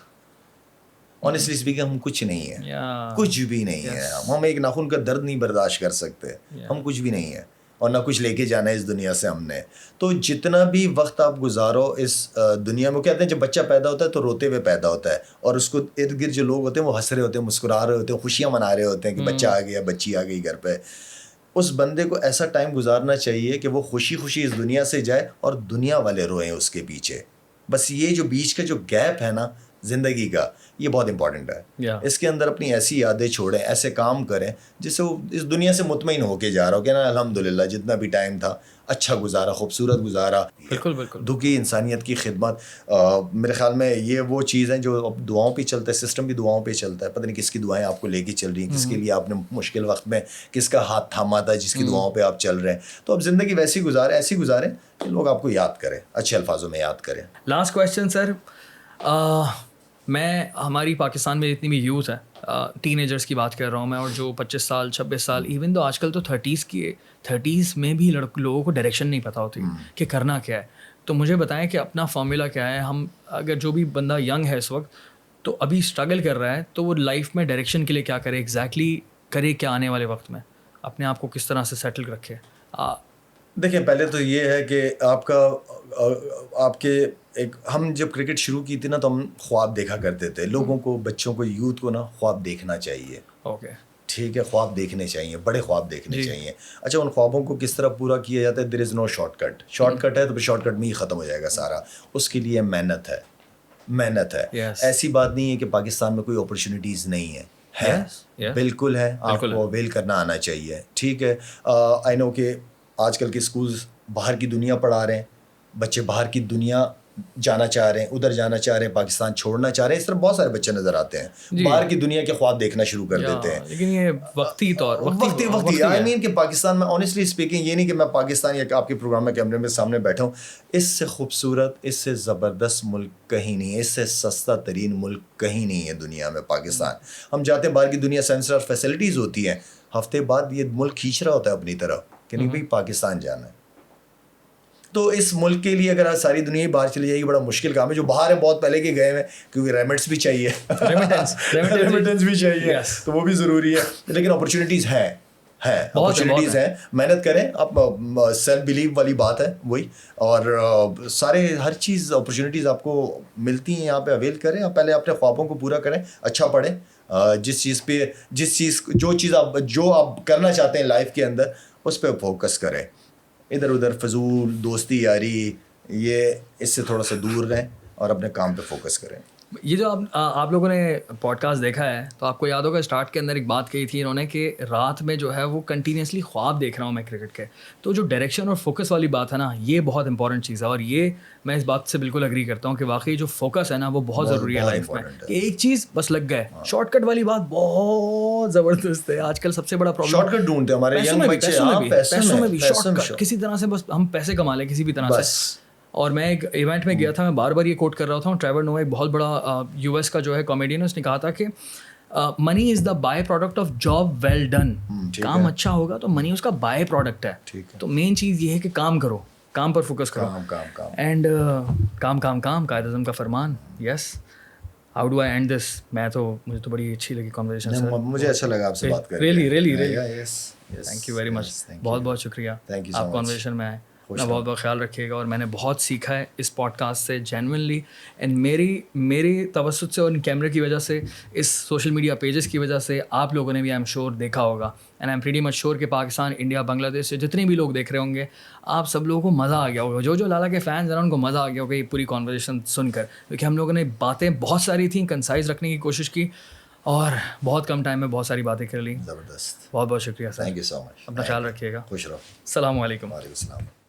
آنیسٹلی اسپیکنگ ہم کچھ نہیں ہیں، کچھ بھی نہیں ہے. ہم ایک ناخن کا درد نہیں برداشت کر سکتے، ہم کچھ بھی نہیں ہیں اور نہ کچھ لے کے جانا ہے اس دنیا سے ہم نے. تو جتنا بھی وقت آپ گزارو اس دنیا میں، کہتے ہیں جب بچہ پیدا ہوتا ہے تو روتے ہوئے پیدا ہوتا ہے، اور اس کو ارد گرد جو لوگ ہوتے ہیں وہ ہنس رہے ہوتے ہیں، مسکرا رہے ہوتے ہیں، خوشیاں منا رہے ہوتے ہیں کہ بچہ آ گیا، بچی آ گئی گھر پہ. اس بندے کو ایسا ٹائم گزارنا چاہیے کہ وہ خوشی خوشی اس دنیا سے جائے اور دنیا والے روئیں اس کے پیچھے. بس یہ جو بیچ کا جو گیپ ہے نا زندگی کا، یہ بہت امپورٹنٹ ہے. اس کے اندر اپنی ایسی یادیں چھوڑیں، ایسے کام کریں جس سے وہ اس دنیا سے مطمئن ہو کے جا رہا ہو کہ نا الحمدللہ جتنا بھی ٹائم تھا اچھا گزارا، خوبصورت گزارا. بالکل بالکل. دکھی انسانیت کی خدمت، میرے خیال میں یہ وہ چیز ہیں جو اب دعاؤں پہ چلتا ہے، سسٹم بھی دعاؤں پہ چلتا ہے. پتہ نہیں کس کی دعائیں آپ کو لے کے چل رہی ہیں، کس کے لیے آپ نے مشکل وقت میں کس کا ہاتھ تھاما تھا، جس کی دعاؤں پہ آپ چل رہے ہیں. تو اب زندگی ویسی گزاریں، ایسی گزاریں کہ لوگ آپ کو یاد کریں، اچھے الفاظوں میں یاد کریں. لاسٹ کویشچن سر، میں ہماری پاکستان میں جتنی بھی یوتھ ہے، ٹین ایجرس کی بات کر رہا ہوں میں، اور جو 25 سال 26 سال، ایون تو آج کل تو 30s میں بھی لوگوں کو ڈائریکشن نہیں پتہ ہوتی کہ کرنا کیا ہے. تو مجھے بتائیں کہ اپنا فارمولا کیا ہے. ہم اگر جو بھی بندہ ینگ ہے اس وقت تو ابھی اسٹرگل کر رہا ہے، تو وہ لائف میں ڈائریکشن کے لیے کیا کرے، ایگزیکٹلی کرے کیا آنے والے وقت میں، اپنے آپ کو کس طرح سے سیٹل رکھے؟ دیکھیں پہلے تو یہ ہے کہ آپ کے ایک، ہم جب کرکٹ شروع کی تھی نا تو ہم خواب دیکھا کرتے تھے. لوگوں کو، بچوں کو، یوتھ کو نا خواب دیکھنا چاہیے. اوکے ٹھیک ہے، خواب دیکھنے چاہیے، بڑے خواب دیکھنے چاہیے. اچھا ان خوابوں کو کس طرح پورا کیا جاتا ہے؟ دیر از نو شارٹ کٹ. شارٹ کٹ ہے تو شارٹ کٹ میں ہی ختم ہو جائے گا سارا. اس کے لیے محنت ہے، محنت ہے. ایسی بات نہیں ہے کہ پاکستان میں کوئی اپرچونیٹیز نہیں ہے، بالکل ہے. آپ کو اویل کرنا آنا چاہیے. ٹھیک ہے، آئی نو کہ آج کل کے اسکولز باہر کی دنیا پڑھا رہے ہیں، بچے باہر کی دنیا جانا چاہ رہے ہیں، ادھر جانا چاہ رہے ہیں، پاکستان چھوڑنا چاہ رہے ہیں. اس طرح بہت سارے بچے نظر آتے ہیں، باہر کی دنیا کے خواب دیکھنا شروع کر دیتے ہیں. لیکن یہ وقتی آئی مین کہ پاکستان میں آنیسٹلی اسپیکنگ، یہ نہیں کہ میں پاکستان یا آپ کے پروگرام میں کیمرے میں سامنے بیٹھا ہوں، اس سے خوبصورت، اس سے زبردست ملک کہیں نہیں ہے، اس سے سستا ترین ملک کہیں نہیں ہے دنیا میں پاکستان. ہم جاتے ہیں باہر کی دنیا، سینسر اور فیسلٹیز ہوتی ہیں، ہفتے بعد یہ ملک کھینچ رہا ہوتا ہے اپنی طرف کہ نہیں بھائی پاکستان جانا ہے. تو اس ملک کے لیے اگر ساری دنیا ہی باہر چلی جائے گی، بڑا مشکل کام ہے. جو باہر ہیں بہت پہلے کے گئے ہیں، کیونکہ ریمیٹس بھی چاہیے، ریمیٹنس بھی چاہیے، تو وہ بھی ضروری ہے. لیکن اپرچونیٹیز ہیں، اپرچونیٹیز ہیں. محنت کریں آپ، سیلف بلیو والی بات ہے وہی. اور سارے ہر چیز اپرچونیٹیز آپ کو ملتی ہیں یہاں پہ، اویل کریں. آپ پہلے اپنے خوابوں کو پورا کریں، اچھا پڑھیں. جو آپ کرنا چاہتے ہیں لائف کے اندر، اس پہ فوکس کریں. ادھر ادھر فضول دوستی یاری، یہ اس سے تھوڑا سا دور رہیں اور اپنے کام پہ فوکس کریں. یہ جو آپ لوگوں نے پوڈ کاسٹ دیکھا ہے تو آپ کو یاد ہوگا اسٹارٹ کے اندر ایک بات کہی تھی انہوں نے کہ رات میں جو ہے وہ کنٹینیوسلی خواب دیکھ رہا ہوں میں کرکٹ کے. تو جو ڈائریکشن اور فوکس والی بات ہے نا, یہ بہت امپورٹنٹ چیز ہے, اور یہ میں اس بات سے بالکل اگری کرتا ہوں کہ واقعی جو فوکس ہے نا وہ بہت ضروری ہے لائف میں, کہ ایک چیز بس لگ گئے. شارٹ کٹ والی بات بہت زبردست ہے. آج کل سب سے بڑا پرابلم شارٹ کٹ ڈھونڈتے ہیں ہمارے پیسوں میں بھی شارٹ کٹ, کسی طرح سے بس ہم پیسے کما لیں کسی بھی طرح سے. اور میں ایک ایونٹ میں گیا تھا, میں بار بار یہ کوٹ کر رہا تھا, ٹریور نوآ ایک بہت بڑا یو ایس کا جو ہے کامیڈین ہے, اس نے کہا تھا کہ money is the by product of job well done. کام اچھا ہوگا تو منی اس کا بائی پروڈکٹ ہے. تو مین چیز یہ ہے کہ کام کرو, کام پر فوکس کرو, اینڈ کام کام کام قائد اعظم کا فرمان. Yes, how do I end this. میں تو مجھے تو بڑی اچھی لگی کانورسیشن, مجھے اچھا لگا آپ سے بات کر کے. Really thank you very much, بہت بہت شکریہ آپ کانورسیشن میں آئے. اپنا بہت بہت خیال رکھیے گا, اور میں نے بہت سیکھا ہے اس پوڈ کاسٹ سے جینوئنلی, اینڈ میری توسط سے اور ان کیمرے کی وجہ سے, اس سوشل میڈیا پیجز کی وجہ سے آپ لوگوں نے بھی آئی ایم شیور دیکھا ہوگا, and I am pretty much sure کہ پاکستان, انڈیا, بنگلہ دیش سے جتنے بھی لوگ دیکھ رہے ہوں گے, آپ سب لوگوں کو مزہ آ گیا ہوگا. جو لالا کے فینس ہیں نا, ان کو مزہ آ گیا ہوگا یہ پوری کانورسیشن سن کر, کیونکہ ہم لوگوں نے باتیں بہت ساری تھیں, کنسائز رکھنے کی کوشش کی, اور بہت کم ٹائم میں بہت ساری باتیں کر لی. زبردست, بہت بہت شکریہ سر, تھینک یو سو مچ. اپنا خیال رکھیے گا. خوش رہو. السلام علیکم. وعلیکم السلام.